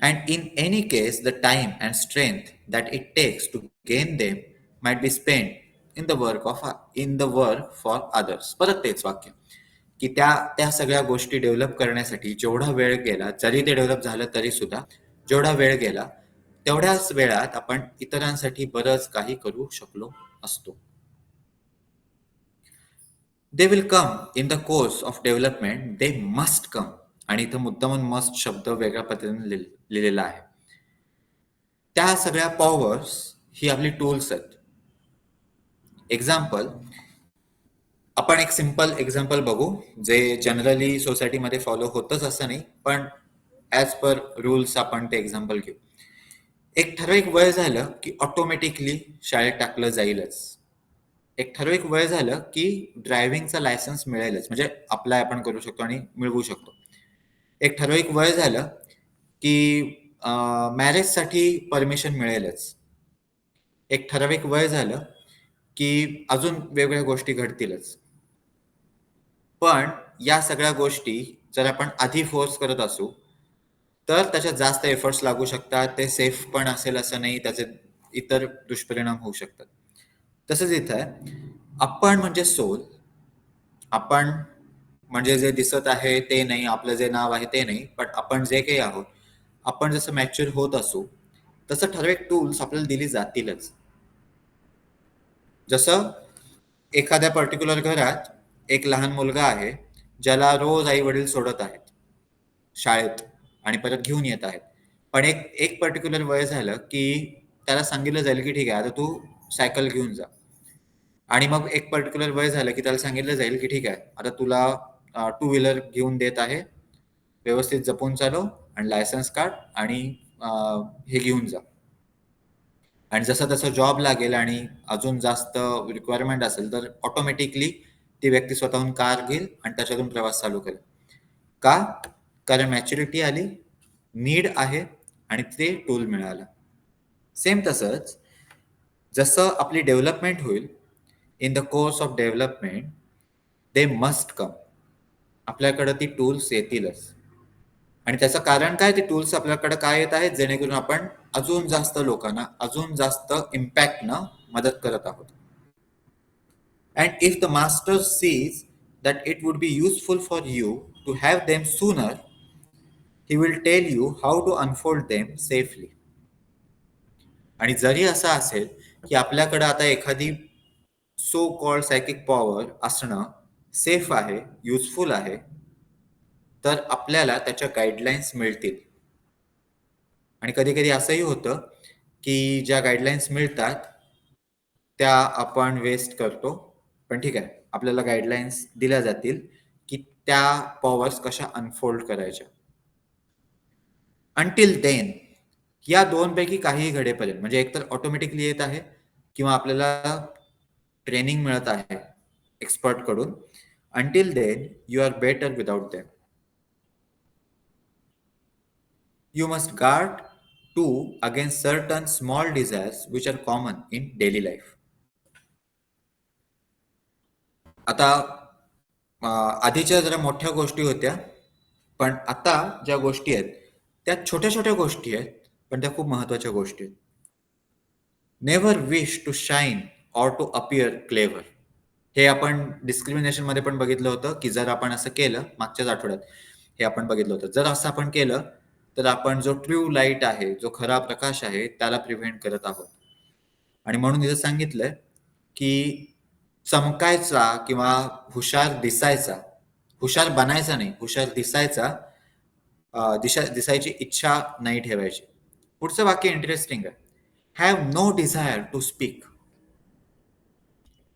And in any case, the time and strength that it takes to gain them might be spent in the work for others. परत तेच वाक्य, की त्या त्या सगळ्या गोष्टी डेव्हलप करण्यासाठी जेवढा वेळ गेला, जरी ते डेव्हलप झालं तरी सुद्धा जेवढा वेळ गेला, तेवढ्याच वेळात आपण इतरांसाठी बरंच काही करू शकलो असतो. They will come in the course of development, they must come. आणि इथं मुद्दामून मस्ट शब्द वेगळ्या पद्धतीने लिहिलेला आहे. त्या सगळ्या पॉवर्स ही आपली टूल्स आहेत. एक्झाम्पल, आपण एक सिंपल एक्झाम्पल बघू, जे जनरली सोसायटीमध्ये फॉलो होतच असं नाही, पण ॲज पर रूल्स आपण ते एक्झाम्पल घेऊ. एक ठराविक वय झालं की ऑटोमॅटिकली शाळेत टाकलं जाईलच. एक ठराविक वय झालं की ड्रायव्हिंगचा लायसन्स मिळेलच, म्हणजे अप्लाय आपण करू शकतो आणि मिळवू शकतो. एक ठराविक वय झालं की मॅरेजसाठी परमिशन मिळेलच. एक ठराविक वय झालं की अजून वेगवेगळ्या गोष्टी घडतीलच. पण या सगळ्या गोष्टी जर आपण आधी फोर्स करत असू, तर त्याच्यात जास्त एफर्ट्स लागू शकतात. ते सेफ पण असेल असं नाही, त्याचे इतर दुष्परिणाम होऊ शकतात. तसंच इथं आहे. आपण म्हणजे सोल, आपण म्हणजे जे दिसत आहे ते नाही, आपलं जे नाव आहे ते नाही, पण आपण जे काही आहोत, आपण जसं मॅच्युअर होत असू तसं ठराविक टूल्स आपल्याला दिली जातीलच. जसं एखाद्या पर्टिक्युलर घरात एक लहान मुलगा आहे, ज्याला रोज आई वडील सोडत आहेत शाळेत आणि परत घेऊन येत आहेत. पण एक एक पर्टिक्युलर वय झालं की त्याला सांगितलं जाईल की ठीक आहे, आता तू सायकल घेऊन जा. आणि मग एक पर्टिक्युलर वय झालं की त्याला सांगितलं जाईल की ठीक आहे, आता तुला टू व्हीलर घेऊन देत आहे, व्यवस्थित जपून चालव आणि लायसन्स काढ आणि हे घेऊन जा. आणि जसं तसं जॉब लागेल आणि अजून जास्त रिक्वायरमेंट असेल तर ऑटोमॅटिकली ती व्यक्ती स्वतःहून कार घेईल आणि त्याच्यातून प्रवास चालू करेल. का? कारण मॅच्युरिटी आली, नीड आहे आणि ते टूल मिळालं. सेम तसंच जसं आपली डेव्हलपमेंट होईल, in the course of development they must come. आपल्याकडे ती टूल्स येतीलच. आणि त्याचं कारण काय, ते टूल्स आपल्याकडे काय येत आहेत, जेणेकरून आपण अजून जास्त लोकांना अजून जास्त इम्पॅक्टनं मदत करत आहोत. And if the master sees that it would be useful for you to have them sooner, he will tell you how to unfold them safely. आणि जरी असं असेल की आपल्याकडे आता एखादी सो कॉल्ड सायकिक पॉवर असणं सेफ आहे, युजफुल आहे, तर आपल्याला त्याच्या गाईडलाईन्स मिळतील. आणि कधी कधी असंही होतं की ज्या गाईडलाईन्स मिळतात त्या आपण वेस्ट करतो. पण ठीक आहे, आपल्याला गाईडलाईन्स दिल्या जातील की त्या पॉवर्स कशा अनफोल्ड करायच्या. अंटिल देन या दोनपैकी काहीही घडेपर्यंत, म्हणजे एकतर ऑटोमॅटिकली येत आहे किंवा आपल्याला ट्रेनिंग मिळत आहे एक्सपर्ट कडून. Until then you are better without them. You must guard too against certain small desires which are common in daily life. आता आधीच्या जरा मोठ्या गोष्टी होत्या, पण आता ज्या गोष्टी आहेत त्या छोट्या छोट्या गोष्टी आहेत, पण त्या खूप महत्वाच्या गोष्टी आहेत. Never wish to shine or to appear clever. हे आपण डिस्क्रिमिनेशन मध्ये पण बघितलं होतं की जर आपण असं केलं, मागच्याच आठवड्यात हे आपण बघितलं होतं, जर असं आपण केलं तर आपण जो ट्रू लाईट आहे, जो खरा प्रकाश आहे, त्याला प्रिव्हेंट करत आहोत. आणि म्हणून इथं सांगितलंय की चमकायचा किंवा हुशार दिसायचा, हुशार बनायचा नाही, हुशार दिसायचा, दिसायची इच्छा नाही ठेवायची. पुढचं वाक्य इंटरेस्टिंग आहे. Have no desire to speak.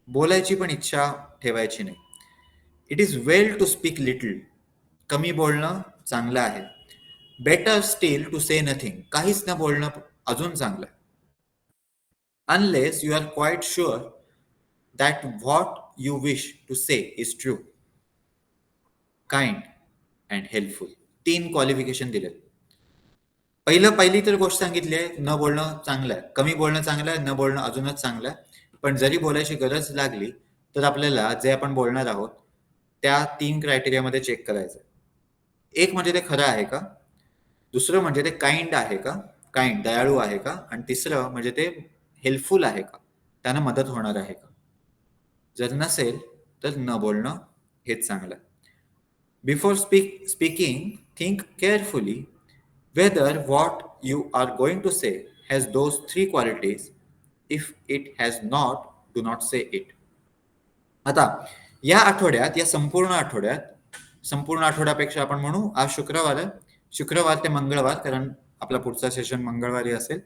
बोलायची पण इच्छा ठेवायची नाही. It is well to speak little. कमी बोलणं चांगलं आहे. Better still to say nothing. काहीच न बोलणं अजून चांगलं. Unless you are quite sure that what you wish to say is true. Kind and helpful. 3 qualification दिलेत. पहिली तर गोष्ट सांगितली आहे, न बोलणं चांगलं आहे, कमी बोलणं चांगलं आहे, न बोलणं अजूनच चांगलं आहे. पण जरी बोलायची गरज लागली तर आपल्याला जे आपण बोलणार आहोत त्या 3 क्रायटेरियामध्ये चेक करायचं. एक म्हणजे ते खरं आहे का, दुसरं म्हणजे ते काइंड आहे का, काइंड दयाळू आहे का, आणि तिसरं म्हणजे ते हेल्पफुल आहे का, त्यांना मदत होणार आहे का. जर नसेल तर न बोलणं हेच चांगलं. Before speaking think carefully whether what you are going to say has those 3 qualities. If it has not, do not say it. आता या आठवड्यात, या संपूर्ण आठवड्यापेक्षा आपण म्हणू आज शुक्रवार आहे, शुक्रवार ते मंगळवार, कारण आपला पुढचा सेशन मंगळवारी असेल.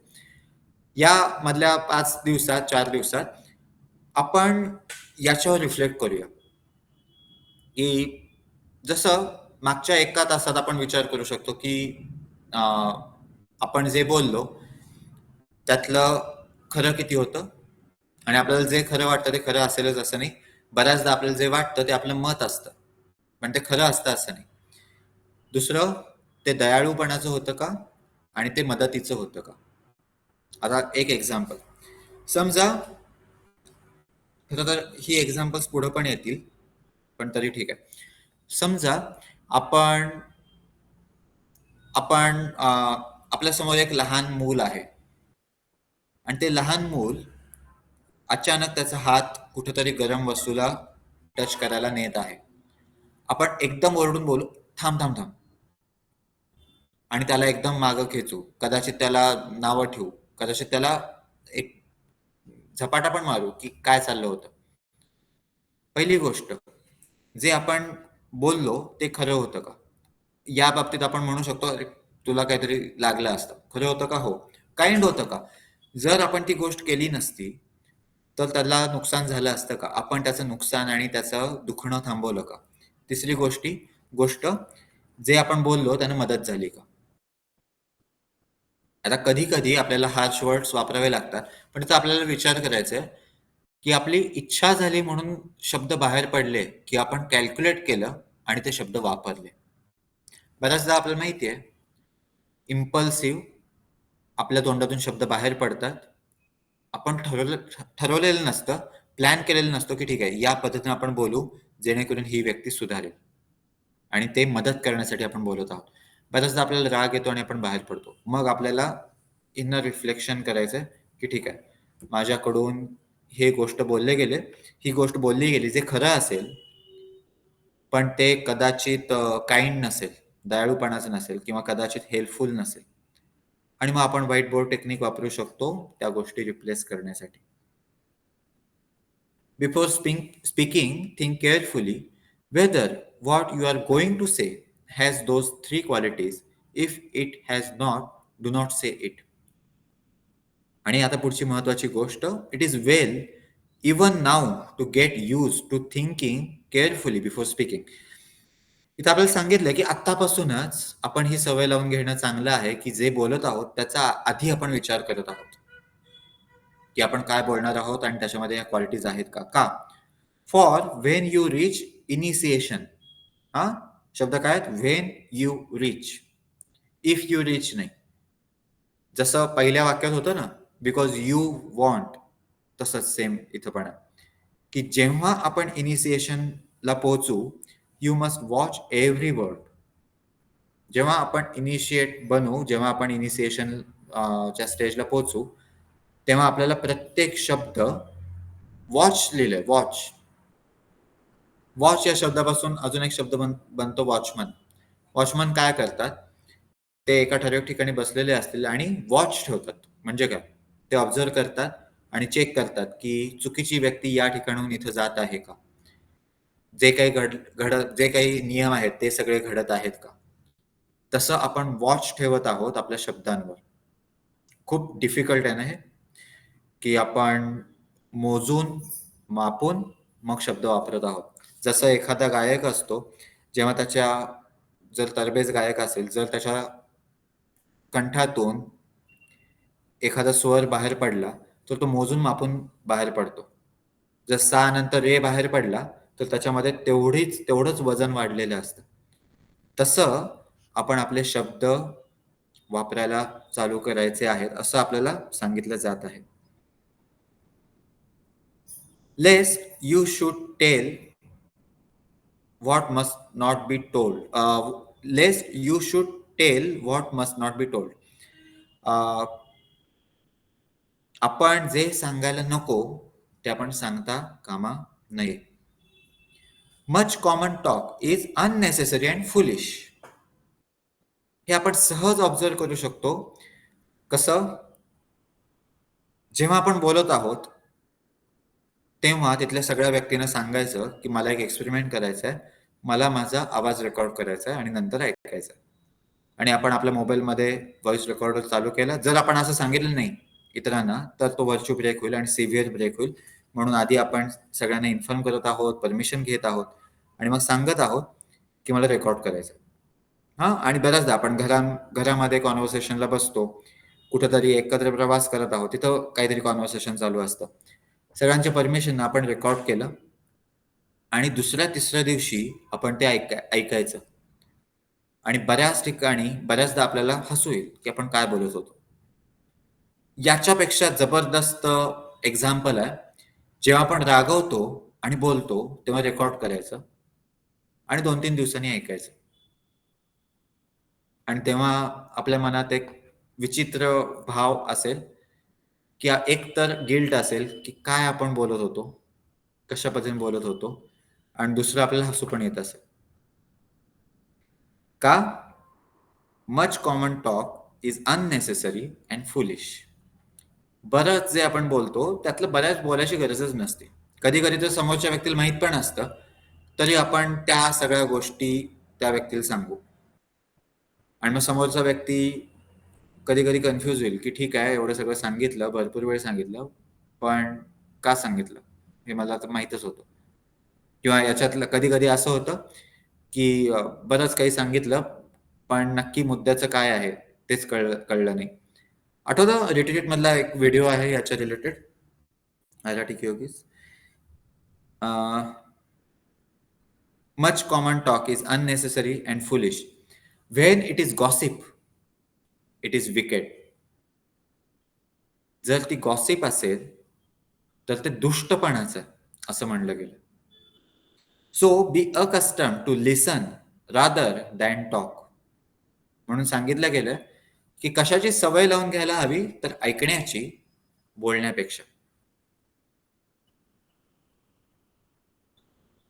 या मधल्या 5 दिवसात, 4 दिवसात आपण याच्यावर रिफ्लेक्ट करूया की जसं मागच्या 1 तासात आपण विचार करू शकतो की आपण जे बोललो त्यातलं खरं किती होतं, आणि आपल्याला जे खरं वाटतं ते खरं असेलच असं नाही. बऱ्याचदा आपल्याला जे वाटतं ते आपलं मत असतं, पण ते खरं असतं असं नाही. दुसरं, ते दयाळूपणाचं होतं का आणि ते मदतीचं होतं का. आता एक एक्झाम्पल समजा, खरं तर ही एक्झाम्पल्स पुढे पण येतील, पण तरी ठीक आहे. समजा आपण आपल्या समोर एक लहान मूल आहे आणि ते लहान मूल अचानक त्याचा हात कुठेतरी गरम वस्तूला टच करायला नेत आहे. आपण एकदम ओरडून बोलू, "थांब, थांब, थांब." आणि त्याला एकदम मागं खेचू. कदाचित त्याला नावं ठेवू. कदाचित त्याला एक झपाटा पण मारू, की काय चाललं होतं. पहिली गोष्ट, जे आपण बोललो ते खरं होतं का? या बाबतीत आपण म्हणू शकतो, "अरे, तुला काहीतरी लागलं असतं." खरं होतं का? हो. काइंड होतं का? जर आपण ती गोष्ट केली नसती, तर त्याला नुकसान झालं असतं का? आपण त्याचं नुकसान आणि त्याचं दुखणं थांबवलं का? तिसरी गोष्ट, जे आपण बोललो त्यानं मदत झाली का? आता कधी-कधी आपल्याला हार्श वर्ड्स वापरावे लागतात, पण त्याचा आपल्याला विचार करायचा आहे, की आपली इच्छा झाली म्हणून शब्द बाहेर पडले, की आपण कॅल्क्युलेट केलं आणि ते शब्द वापरले. बऱ्याचदा आपल्याला माहिती आहे, इम्पल्सिव्ह आपल्या तोंडातून शब्द बाहेर पडतात. आपण ठरवलेलं नसतं, प्लॅन केलेलं नसतं, की ठीक आहे, या पद्धतीने आपण बोलू, जेणेकरून ही व्यक्ती सुधारेल आणि ते मदत करण्यासाठी आपण बोलत आहोत. बऱ्याचदा आपल्याला राग येतो आणि आपण बाहेर पडतो. मग आपल्याला इनर रिफ्लेक्शन करायचंय, की ठीक आहे, माझ्याकडून हे गोष्ट बोलले गेले, ही गोष्ट बोलली गेली, जे खरं असेल, पण ते कदाचित काइंड नसेल, दयाळूपणाचं नसेल किंवा कदाचित हेल्पफुल नसेल. आणि मग आपण व्हाईट बोर्ड टेक्निक वापरू शकतो त्या गोष्टी रिप्लेस करण्यासाठी. Before speaking, think carefully whether what you are going to say has those three qualities. If it has not, do not say it. आणि आता पुढची महत्वाची गोष्ट, it is well even now to get use to thinking carefully before speaking. इथं आपल्याला सांगितलं की आत्तापासूनच आपण ही सवय लावून घेणं चांगलं आहे, की जे बोलत आहोत त्याचा आधी आपण विचार करत आहोत, की आपण काय बोलणार आहोत आणि त्याच्यामध्ये या क्वालिटीज आहेत का? का? For when you reach initiation. हा शब्द काय आहेत? When you reach. If you reach नाही. जसं पहिल्या वाक्यात होतं ना, बिकॉज यू वॉन्ट, तसंच सेम इथं पण आहे, की जेव्हा आपण इनिशिएशनला पोहोचू, you must watch every word. जेव्हा आपण इनिशिएट बनू, जेव्हा आपण इनिशिएशन च्या स्टेजला पोहोचू, तेव्हा आपल्याला प्रत्येक शब्द वॉच लिहिलंय, वॉच. वॉच या शब्दापासून अजून एक शब्द बनतो वॉचमन. वॉचमन काय करतात? ते एका ठराविक ठिकाणी बसलेले असतील आणि वॉच ठेवतात. म्हणजे काय? ते ऑब्झर्व्ह करतात आणि चेक करतात, की चुकीची व्यक्ती या ठिकाणाहून इथं जात आहे का? जे काही जे काही नियम आहेत ते सगळे घडत आहेत का? तसं आपण वॉच ठेवत आहोत आपल्या शब्दांवर. खूप डिफिकल्ट आहे ना हे, की आपण मोजून, मापून मग शब्द वापरत आहोत. जसं एखादा गायक असतो, जेव्हा जर तरबेज गायक असेल, जर त्याच्या कंठातून एखादा स्वर बाहेर पडला, तर तो मोजून मापून बाहेर पडतो. जर सा नंतर रे बाहेर पडला, तर त्याच्यामध्ये तेवढंच वजन वाढलेलं असतं. तसं आपण आपले शब्द वापरायला चालू करायचे आहेत, असं आपल्याला सांगितलं जात आहे. Lest you should tell what must not be told. Lest you should tell what must not be told. Uh, आपण जे सांगायला नको, ते आपण सांगता कामा नये. Much common talk is unnecessary and foolish. हे आपण सहज ऑब्झर्व करू शकतो. कसं? जेव्हा आपण बोलत आहोत, तेव्हा तिथल्या सगळ्या व्यक्तींना सांगायचं, की मला एक एक्सपेरिमेंट करायचा आहे. मला माझा आवाज रेकॉर्ड करायचा आहे आणि नंतर ऐकायचा आहे. आणि आपण आपल्या मोबाईलमध्ये व्हॉइस रेकॉर्डर चालू केला. जर आपण असं सांगितलं नाही इतरांना, तर तो व्हर्च्युअल ब्रेक होईल आणि सिव्हिअर ब्रेक होईल. म्हणून आधी आपण सगळ्यांना इन्फॉर्म करत आहोत, परमिशन घेत आहोत आणि मग सांगत आहोत, की मला रेकॉर्ड करायचं आहे. हां, आणि बऱ्याचदा आपण घरामध्ये कॉन्व्हर्सेशनला बसतो. कुठेतरी एकत्र प्रवास करत आहोत. तिथं काहीतरी कॉन्व्हर्सेशन चालू असतं. सगळ्यांच्या परमिशननं आपण रेकॉर्ड केलं आणि दुसऱ्या-तिसऱ्या दिवशी आपण ते ऐकायचं. आणि बऱ्याच ठिकाणी बऱ्याचदा आपल्याला हसू येईल, की आपण काय बोलत होतो. याच्यापेक्षा जबरदस्त एक्झाम्पल आहे, जेव्हा आपण रागवतो आणि बोलतो, तेव्हा रेकॉर्ड करायचं आणि 2-3 दिवसांनी ऐकायचं. आणि तेव्हा आपल्या मनात एक विचित्र भाव असेल, की एक तर गिल्ट असेल की काय आपण बोलत होतो, कशा पद्धतीने बोलत होतो आणि दुसरं आपल्याला हसू पण येत असेल. का? Much common talk is unnecessary and foolish. बरंच जे आपण बोलतो त्यातलं बऱ्याच बोलायची गरजच नसते. कधी-कधी तर समोरच्या व्यक्तीला माहीत पण असतं, तरी आपण त्या सगळ्या गोष्टी त्या व्यक्तीला सांगू आणि मग समोरचा व्यक्ती कधी-कधी कन्फ्यूज होईल, की ठीक आहे एवढं सगळं सांगितलं, भरपूर वेळ सांगितलं, पण का सांगितलं? हे मला तर माहीतच होतं. किंवा याच्यातलं कधी-कधी असं होतं, की बरंच काही सांगितलं, पण नक्की मुद्द्याचं काय आहे तेच कळलं नाही. आठवतं रिट्रीटमधला एक व्हिडिओ आहे याच्या related, Marathi yogis. Much common talk is unnecessary and foolish. When it is gossip, it is wicked. जर ती गॉसिप असेल, तर ते दुष्टपणाचं असं म्हणलं गेलं. So be accustom to listen rather than talk. म्हणून सांगितलं गेलं, की कशाची सवय लावून घ्यायला हवी, तर ऐकण्याची, बोलण्यापेक्षा.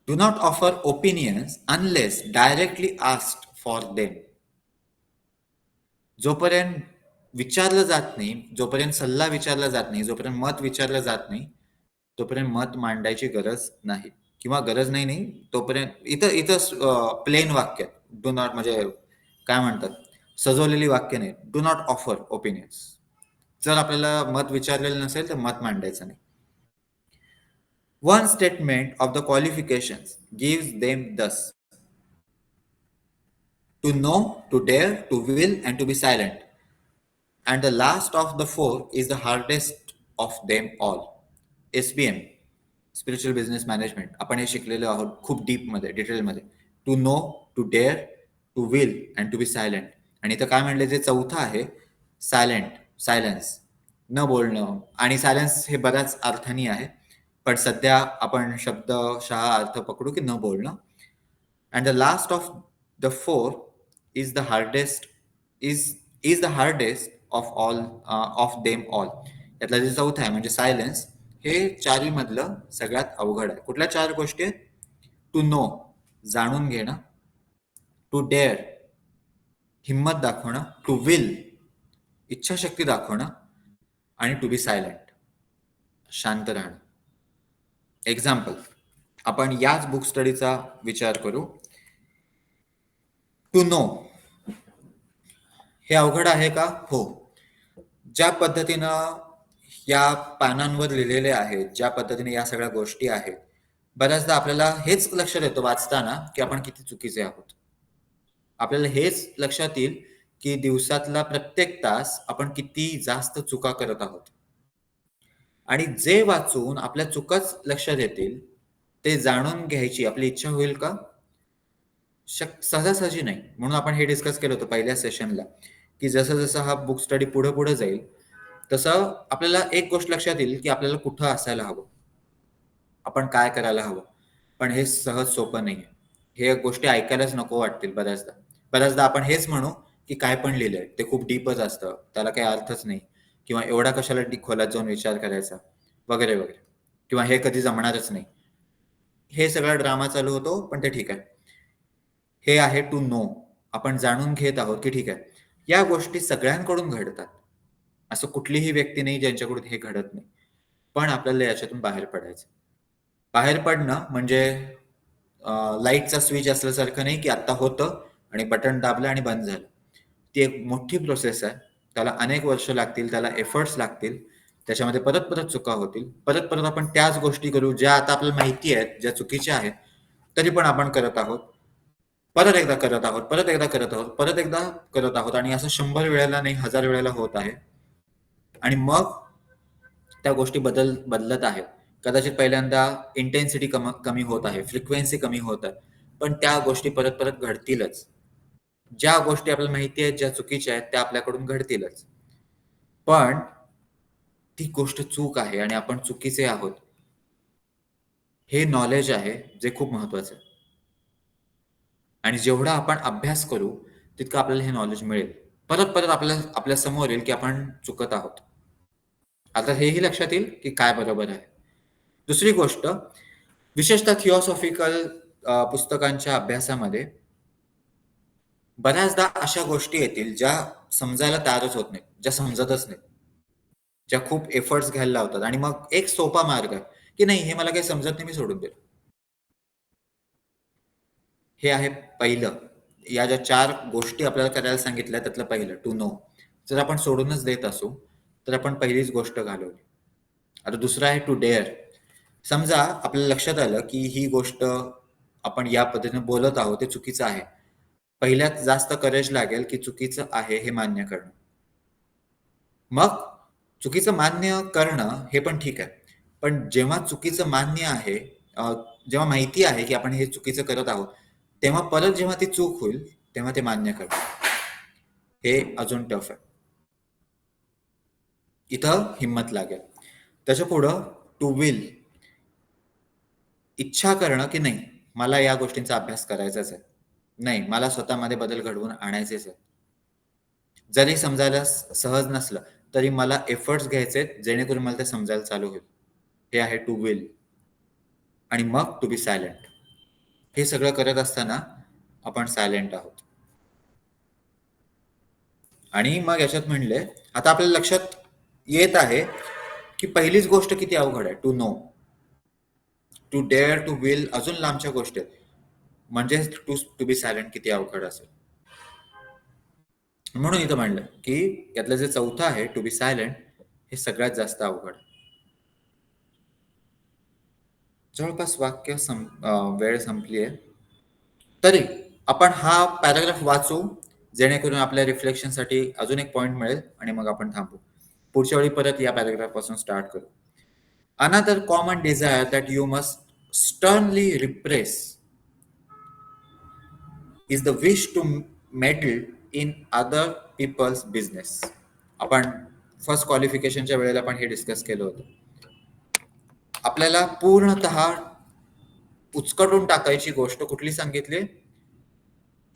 Do not offer opinions unless directly asked for them. जोपर्यंत विचारलं जात नाही, जोपर्यंत सल्ला विचारला जात नाही, जोपर्यंत मत विचारलं जात नाही, तोपर्यंत मत मांडायची गरज नाही. किंवा गरज नाही, तोपर्यंत इथं इथं प्लेन वाक्य, डू नॉट म्हणजे काय म्हणतात, सजवलेली वाक्य नाही. Do not offer opinions. जर आपल्याला मत विचारलेलं नसेल तर मत मांडायचं नाही. One statement of the qualifications gives them दस: to know, to dare, to will, and to be silent. And the last of the four is the hardest of them all. SBM, spiritual business management, आपण हे शिकलेलो आहोत खूप डीपमध्ये, डिटेलमध्ये. To know, to dare, to will and to be silent. आणि इथं काय म्हणलं, जे चौथं आहे सायलेंट, सायलेन्स, न बोलणं. आणि सायलेन्स हे बऱ्याच अर्थानी आहे, पण सध्या आपण शब्दशः अर्थ पकडू की न बोलणं. And the last of the four is the hardest is the hardest of them all. यातला जे चौथा आहे म्हणजे सायलेन्स, हे चारी मधलं सगळ्यात अवघड आहे. कुठल्या चार गोष्टी आहेत? टू नो, जाणून घेणं. टू डेअर, हिम्मत दाखवणं. टू विल, इच्छाशक्ती दाखवणं. आणि टू बी सायलेंट, शांत राहणं. एक्झाम्पल, आपण याच बुक स्टडीचा विचार करू. टू नो हे अवघड आहे का? हो. ज्या पद्धतीनं या पानांवर लिहिलेले आहेत, ज्या पद्धतीने या सगळ्या गोष्टी आहेत, बऱ्याचदा आपल्याला हेच लक्षात येतं वाचताना की आपण किती चुकीचे आहोत. आपल्याला हेच लक्षात येईल की दिवसातला प्रत्येक तास आपण किती जास्त चुका करत आहोत. आणि जे वाचून आपल्या चुकाच लक्षात येतील, ते जाणून घ्यायची आपली इच्छा होईल का? सहजासहजी नाही. म्हणून आपण हे डिस्कस केलं होतं पहिल्या सेशनला, की जसं-जसं हा बुक स्टडी पुढे-पुढे जाईल, तसं आपल्याला एक गोष्ट लक्षात येईल, की आपल्याला कुठं असायला हवं. आपण काय करायला हवं. पण हे सहज सोपं नाहीये. हे गोष्टी ऐकायलाच नको वाटतील बऱ्याचदा. बऱ्याचदा आपण हेच म्हणू, की काय पण लिहिलंय, ते खूप डीपच असतं. त्याला काही अर्थच नाही. किंवा एवढा कशाला खोलात जाऊन विचार करायचा, वगैरे, वगैरे. किंवा हे कधी जमणारच नाही. हे सगळा ड्रामा चालू होतो, पण ते ठीक आहे. हे आहे टू नो. आपण जाणून घेत आहोत, की ठीक आहे. या गोष्टी सगळ्यांकडून घडतात. असं कुठलीही व्यक्ती नाही ज्यांच्याकडून हे घडत नाही. पण आपल्याला याच्यातून बाहेर पडायचं. बाहेर पडणं म्हणजे लाईटचा स्विच असल्यासारखं नाही, की आत्ता होतं आणि बटन दाबलं आणि बंद झालं. ती एक मोठी प्रोसेस आहे. त्याला अनेक वर्ष लागतील, त्याला एफर्ट्स लागतील. त्याच्यामध्ये परत-परत चुका होतील. परत-परत आपण त्याच गोष्टी करू, ज्या आता आपल्याला माहिती आहेत, ज्या चुकीच्या आहेत, तरी पण आपण करत आहोत. परत एकदा करत आहोत, परत एकदा करत आहोत, परत एकदा करत आहोत आणि असं 100 वेळेला नाही, 1000 वेळेला होत आहे. आणि मग त्या गोष्टी बदलत आहेत. कदाचित पहिल्यांदा इंटेन्सिटी कमी होत आहे, फ्रिक्वेन्सी कमी होत आहे. पण त्या गोष्टी परत-परत घडतीलच. ज्या गोष्टी आपल्याला माहिती आहेत, ज्या चुकीच्या आहेत, त्या आपल्याकडून घडतीलच. पण ती गोष्ट चूक आहे आणि आपण चुकीचे आहोत. हे नॉलेज आहे, जे खूप महत्वाचं आहे. आणि जेवढा आपण अभ्यास करू, तितकं आपल्याला हे नॉलेज मिळेल. परत-परत आपल्या समोर येईल, की आपण चुकत आहोत. आता हेही लक्षात येईल की काय बरोबर आहे. दुसरी गोष्ट, विशेषतः थिओसॉफिकल पुस्तकांच्या अभ्यासामध्ये बऱ्याचदा अशा गोष्टी येतील ज्या समजायला तयारच होत नाहीत, ज्या समजतच नाहीत, ज्या खूप एफर्ट्स घ्यायला लावतात आणि मग एक सोपा मार्ग आहे, की नाही हे मला काही समजत नाही, मी सोडून देतो. हे आहे पहिलं. या ज्या 4 गोष्टी आपल्याला करायला सांगितल्या त्यातलं पहिलं टू नो. जर आपण सोडूनच देत असू, तर आपण पहिलीच गोष्ट घालवली. आता दुसरं आहे टू डेअर. समजा आपल्याला लक्षात आलं, की ही गोष्ट आपण या पद्धतीने बोलत आहोत, ते चुकीचं आहे. पहिल्यात जास्त करेज लागेल, की चुकीचं आहे हे मान्य करणं. मग चुकीचं मान्य करणं हे पण ठीक आहे. पण जेव्हा चुकीचं मान्य आहे, अ, जेव्हा माहिती आहे, की आपण हे चुकीचं करत आहोत, तेव्हा परत जेव्हा ती चूक होईल, तेव्हा ते मान्य करणं. हे अजून टफ आहे. इथं हिंमत लागेल. त्याच्या पुढं टू विल. इच्छा करणं, की नाही मला या गोष्टींचा अभ्यास करायचाच आहे. नाही मला स्वतःमध्ये बदल घडवून आणायचेच आहे. जरी समजायला सहज नसलं, तरी मला एफर्ट्स घ्यायचे आहेत, जेणेकरून मला ते समजायला चालू होईल. हे आहे टू विल. आणि मग टू बी सायलेंट. हे सगळं करत असताना आपण सायलेंट आहोत. आणि मग याच्यात म्हणले, आता आपल्या लक्षात येत आहे, की पहिलीच गोष्ट किती अवघड आहे, to know. To dare, to will अजून लांबच्या गोष्टी आहेत. म्हणजे टू टू बी सायलेंट किती अवघड असेल. म्हणून इथं म्हणलं, की यातलं जे चौथं आहे, टू बी सायलेंट, हे सगळ्यात जास्त अवघड. जवळपास वेळ संपली आहे. तरी आपण हा पॅराग्राफ वाचू, जेणेकरून आपल्या रिफ्लेक्शनसाठी अजून एक पॉइंट मिळेल आणि मग आपण थांबू. पुढच्या वेळी परत या पॅराग्राफ पासून स्टार्ट करू. Another common desire that you must sternly repress is the wish to meddle in other people's business. आपण फर्स्ट क्वालिफिकेशनच्या वेळेला आपण हे डिस्कस केलं होतं. आपल्याला पूर्णतः उचकटून टाकायची गोष्ट कुठली सांगितली?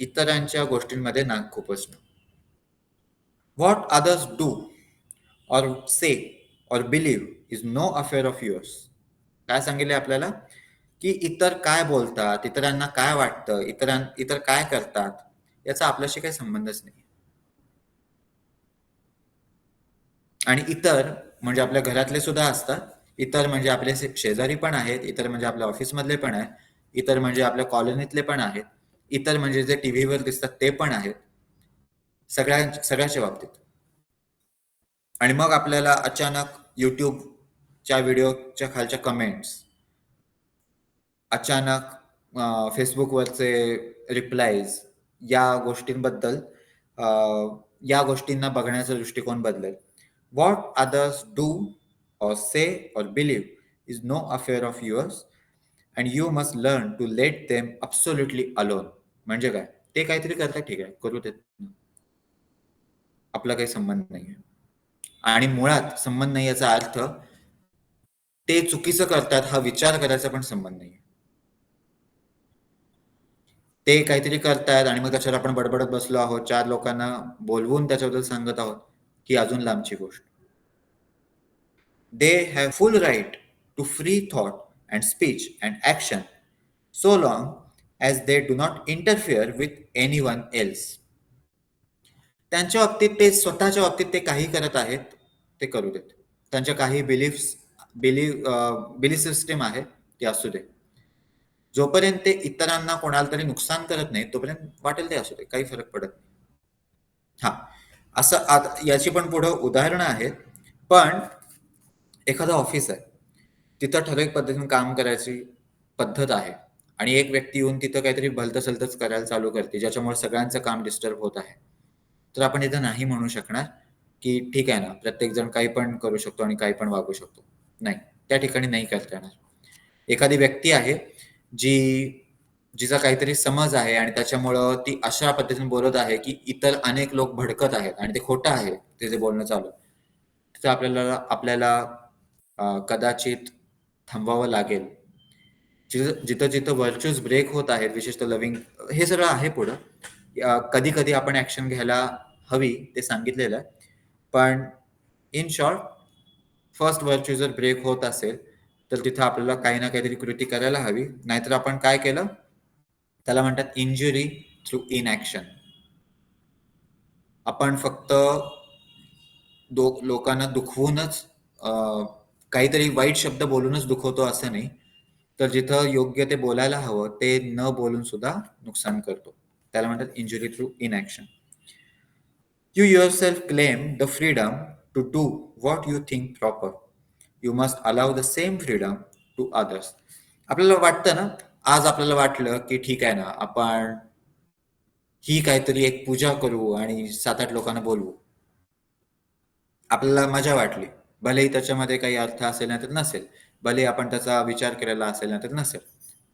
इतरांच्या गोष्टींमध्ये नाक खुपसणं. What others do or say or believe is no affair of yours. काय सांगितले आपल्याला? की इतर काय बोलतात, इतरांना काय वाटतं, इतर काय करतात, याचा आपल्याशी काही संबंधच नाही. आणि इतर म्हणजे आपल्या घरातले सुद्धा असतात. इतर म्हणजे आपले शेजारी पण आहेत, इतर म्हणजे आपल्या ऑफिसमधले पण आहेत, इतर म्हणजे आपल्या कॉलनीतले पण आहेत, इतर म्हणजे जे टीव्हीवर दिसतात ते पण आहेत. सगळ्याच्या बाबतीत. आणि मग आपल्याला अचानक YouTubeच्या व्हिडिओच्या खालच्या कमेंट्स, अचानक Facebookवरचे रिप्लायज, या गोष्टींबद्दल अ, या गोष्टींना बघण्याचा दृष्टिकोन बदलेल. What others do or say or believe is no affair of yours and you must learn to let them absolutely alone. म्हणजे काय? ते काहीतरी करतात, ठीक आहे, करू देत. आपला काही संबंध नाहीये. आणि मुळात संबंध नाही याचा अर्थ ते चुकीचं करतात हा विचार करायचा पण संबंध नाहीये. ते काहीतरी करतायत आणि मग त्याच्यावर आपण बडबडत बसलो आहोत, 4 लोकांना बोलवून त्याच्याबद्दल सांगत आहोत, ही अजून लांबची गोष्ट. They have full right to free thought and speech and action so long as they do not interfere with anyone else. त्यांच्या बाबतीत ते स्वतःच्या बाबतीत ते काही करत आहेत, ते करू देत. त्यांच्या काही बिलीफ सिस्टीम आहे, ती असू दे. जोपर्यंत ते इतरांना कोणाला तरी नुकसान करत नाही, तोपर्यंत वाटेल ते असू दे, काही फरक पडत नाही. हा, असं याची पण पुढं उदाहरणं आहेत. पण एखादं ऑफिस आहे, तिथं ठराविक पद्धतीने काम करायची पद्धत आहे आणि एक व्यक्ती येऊन तिथं काहीतरी भलतंसलतंच करायला चालू करते, ज्याच्यामुळे सगळ्यांचं काम डिस्टर्ब होत आहे. तर आपण इथं नाही म्हणू शकणार, की ठीक आहे ना, प्रत्येक जण काही पण करू शकतो आणि काही पण वागू शकतो. नाही, त्या ठिकाणी नाही करता येणार. एखादी व्यक्ती आहे, जिचा काहीतरी समज आहे आणि त्याच्यामुळं ती अशा पद्धतीने बोलत आहे, की इतर अनेक लोक भडकत आहेत आणि ते खोटं आहे, ते जे बोलणं चालू आहे. तिथं आपल्याला आपल्याला कदाचित थांबवावं लागेल. जिथं व्हर्च्युअस ब्रेक होत आहेत, विशेषतः लव्हिंग, हे सगळं आहे पुढं. कधी-कधी आपण ॲक्शन घ्यायला हवी, ते सांगितलेलं आहे. पण इन शॉर्ट, फर्स्ट व्हर्च्यू जर ब्रेक होत असेल तर तिथं आपल्याला काही ना काहीतरी कृती करायला हवी. नाहीतर आपण काय केलं, त्याला म्हणतात इंजुरी थ्रू इनॅक्शन. आपण फक्त लोकांना दुखवूनच काहीतरी वाईट शब्द बोलूनच दुखवतो असं नाही. तर जिथं योग्य ते बोलायला हवं ते न बोलून सुद्धा नुकसान करतो. त्याला म्हणतात injury through inaction. You yourself claim the freedom to do what you think proper. You must allow the same freedom to others. आपल्याला वाटतं ना, आज आपल्याला वाटलं की ठीक आहे ना, आपण ही काहीतरी एक पूजा करू आणि 7-8 लोकांना बोलवू. आपल्याला मजा वाटली. भलेही त्याच्यामध्ये काही अर्थ असेल नाही तर नसेल. भलेही आपण त्याचा विचार केलेला असेल नाही तर नसेल.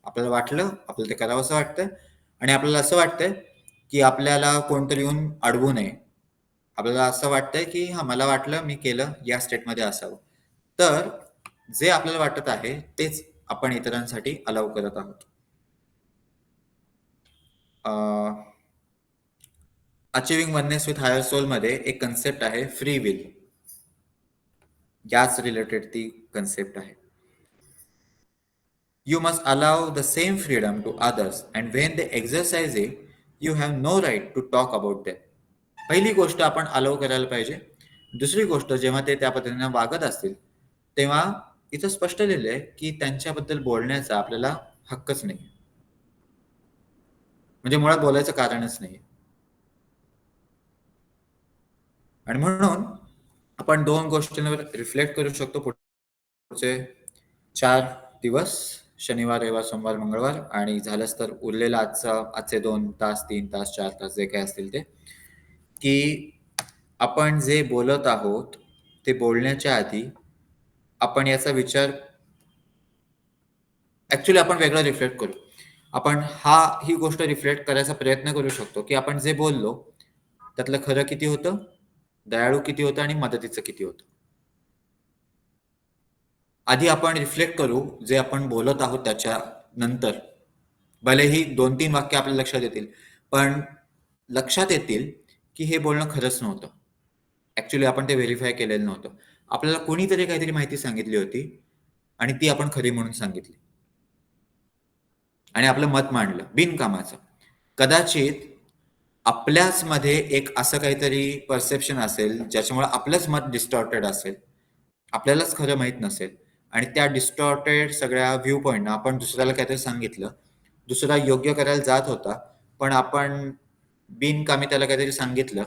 आपल्याला वाटलं, आपल्याला ते करावंसं वाटतंय आणि आपल्याला असं वाटतंय की आपल्याला कोणतरी येऊन अडवू नये. आपल्याला असं वाटतंय की हां, मला वाटलं मी केलं, या स्टेटमध्ये असावं. तर जे आपल्याला वाटत आहे तेच आपण इतरांसाठी अलाउ करत आहोत. अचिव्हिंग वननेस विथ हायर सोलमध्ये एक कन्सेप्ट आहे फ्री विल. याच रिलेटेड ती कन्सेप्ट आहे. You must allow the same freedom to others, and when they exercise it, you have no right to talk about them. पहिली गोष्ट आपण अलाउ करायला पाहिजे. दुसरी गोष्ट जेव्हा ते त्या पद्धतीने वागत असतील, तेव्हा इथं स्पष्ट लिहिलंय आहे, की त्यांच्याबद्दल बोलण्याचा आपल्याला हक्कच नाही. म्हणजे मुळात बोलायचं कारणच नाही. आणि म्हणून आपण 2 गोष्टींवर रिफ्लेक्ट करू शकतो पुढचे 4 दिवस, शनिवार, रविवार, सोमवार, मंगळवार आणि झालंच तर उरलेला आजचे 2 तास, 3 तास, 4 तास जे काही असतील ते, की आपण जे बोलत आहोत, ते बोलण्याच्या आधी आपण याचा विचार ॲक्चुअली आपण वेगळं रिफ्लेक्ट करू. आपण ही गोष्ट रिफ्लेक्ट करायचा प्रयत्न करू शकतो, की आपण जे बोललो, त्यातलं खरं किती होतं, दयाळू किती होतं आणि मदतीचं किती होतं. आधी आपण रिफ्लेक्ट करू, जे आपण बोलत आहोत त्याच्यानंतर. भलेही 2-3 वाक्य आपल्या लक्षात येतील, पण लक्षात येतील, की हे बोलणं खरंच नव्हतं. ॲक्चुअली आपण ते व्हेरिफाय केलेलं नव्हतं. आपल्याला कोणीतरी काहीतरी माहिती सांगितली होती आणि ती आपण खरी म्हणून सांगितली. आणि आपलं मत मांडलं, बिनकामाचं. कदाचित आपल्याचमध्ये एक असं काहीतरी परसेप्शन असेल, ज्याच्यामुळे आपलंच मत डिस्टॉर्टेड असेल. आपल्यालाच खरं माहीत नसेल आणि त्या डिस्टॉर्टेड सगळ्या व्ह्यू पॉइंटनं आपण दुसऱ्याला काहीतरी सांगितलं. दुसरा योग्य करायला जात होता, पण आपण बिनकामी त्याला काहीतरी सांगितलं.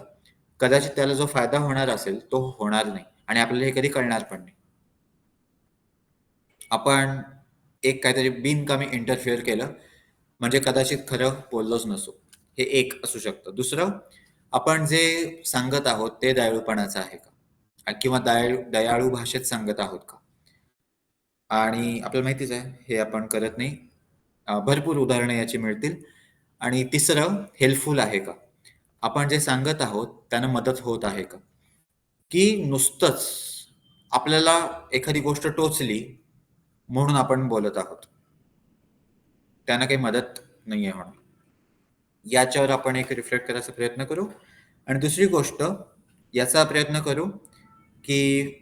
कदाचित त्याला जो फायदा होणार असेल, तो होणार नाही आणि आपल्याला हे कधी कळणार पण नाही. आपण एक काहीतरी बिनकामी इंटरफिअर केलं, म्हणजे कदाचित खरं बोललोच नसू. हे एक असू शकतं. दुसरं, आपण जे सांगत आहोत ते दयाळूपणाचं आहे का? किंवा दयाळू भाषेत सांगत आहोत का? आणि आपल्याला माहितीच आहे, हे आपण करत नाही. भरपूर उदाहरणं याची मिळतील. आणि तिसरं, हेल्पफुल आहे का? आपण जे सांगत आहोत, त्यानं मदत होत आहे का? की नुसतंच आपल्याला एखादी गोष्ट टोचली म्हणून आपण बोलत आहोत. त्यानं काही मदत नाहीये होणार. याच्यावर आपण एक रिफ्लेक्ट करायचा प्रयत्न करू. आणि दुसरी गोष्ट, याचा प्रयत्न करू की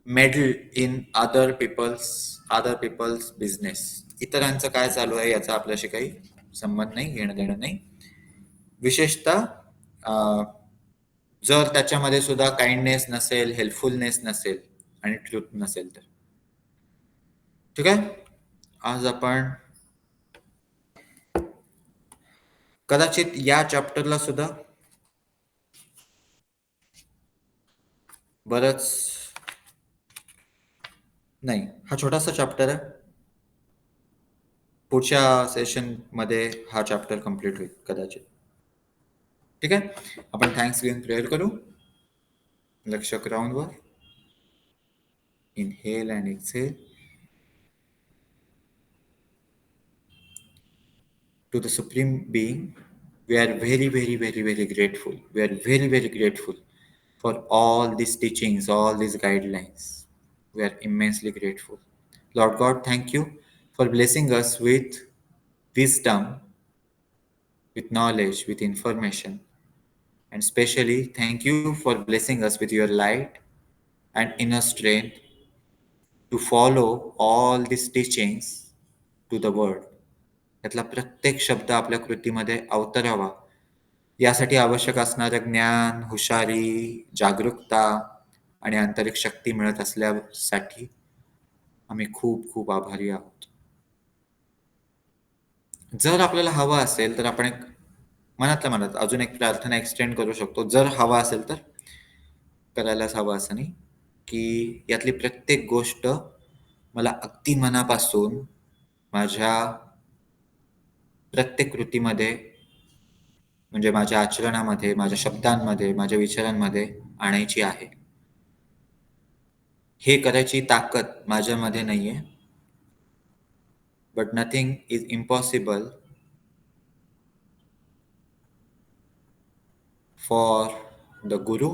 meddle in other people's business. इतरांचं काय चालू आहे याचा आपल्याशी काही संबंध नाही, घेणं देणं नाही. विशेषतः जर त्याच्यामध्ये सुद्धा काइंडनेस नसेल, हेल्पफुलनेस नसेल आणि ट्रूथ नसेल तर. ठीक आहे. आज आपण कदाचित या चॅप्टरला सुद्धा बरंच नाही, हा छोटासा चॅप्टर आहे. पुढच्या सेशनमध्ये हा चॅप्टर कंप्लीट होईल कदाचित. ठीक आहे. आपण थँक्स गिव्हिंग प्रेयर करू. लक्ष ग्राउंडवर. Inhale and exhale. To the Supreme Being, we are very, very, very, very grateful. We are very, very grateful for all these teachings, all these guidelines. We are immensely grateful. Lord God, thank you for blessing us with wisdom, with knowledge, with information. And especially, thank you for blessing us with your light and inner strength to follow all these teachings to the world. यातला प्रत्येक शब्द आपल्या कृतीमध्ये अवतरावा यासाठी आवश्यक असणारं ज्ञान, हुशारी, जागरूकता आणि आंतरिक शक्ती मिळत असल्यासाठी आम्ही खूप खूप आभारी आहोत. जर आपल्याला हवं असेल तर आपण एक मनातल्या मनात अजून एक प्रार्थना एक्सटेंड करू शकतो. जर हवा असेल तर करायलाच हवं असं नाही, की यातली प्रत्येक गोष्ट मला अगदी मनापासून माझ्या प्रत्येक कृतीमध्ये म्हणजे माझ्या आचरणामध्ये, माझ्या शब्दांमध्ये, माझ्या विचारांमध्ये आणायची आहे. हे करायची ताकद माझ्यामध्ये नाहीये. But nothing is impossible for the Guru,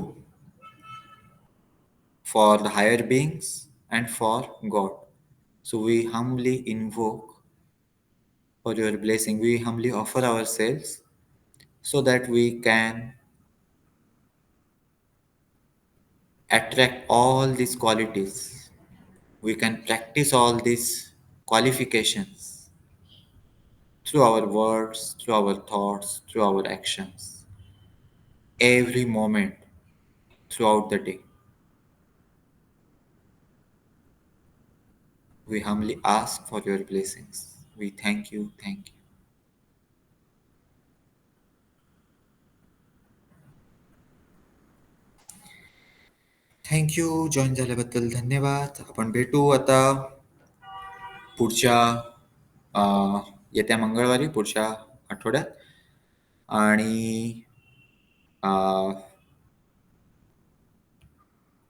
for the higher beings, and for God. So we humbly invoke for your blessing. We humbly offer ourselves so that we can attract all these qualities. We can practice all these qualifications through our words, through our thoughts, through our actions, every moment throughout the day. We humbly ask for your blessings. We thank you, thank you. Thank you. Join झाल्याबद्दल धन्यवाद. आपण भेटू आता पुढच्या येत्या मंगळवारी, पुढच्या आठवड्यात. आणि अ,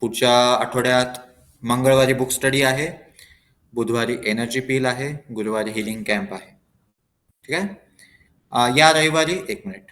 पुढच्या आठवड्यात मंगळवारी बुक स्टडी आहे, बुधवारी एनर्जी पील आहे, गुरुवारी हिलिंग कॅम्प आहे. ठीक आहे. या रविवारी एक मिनिट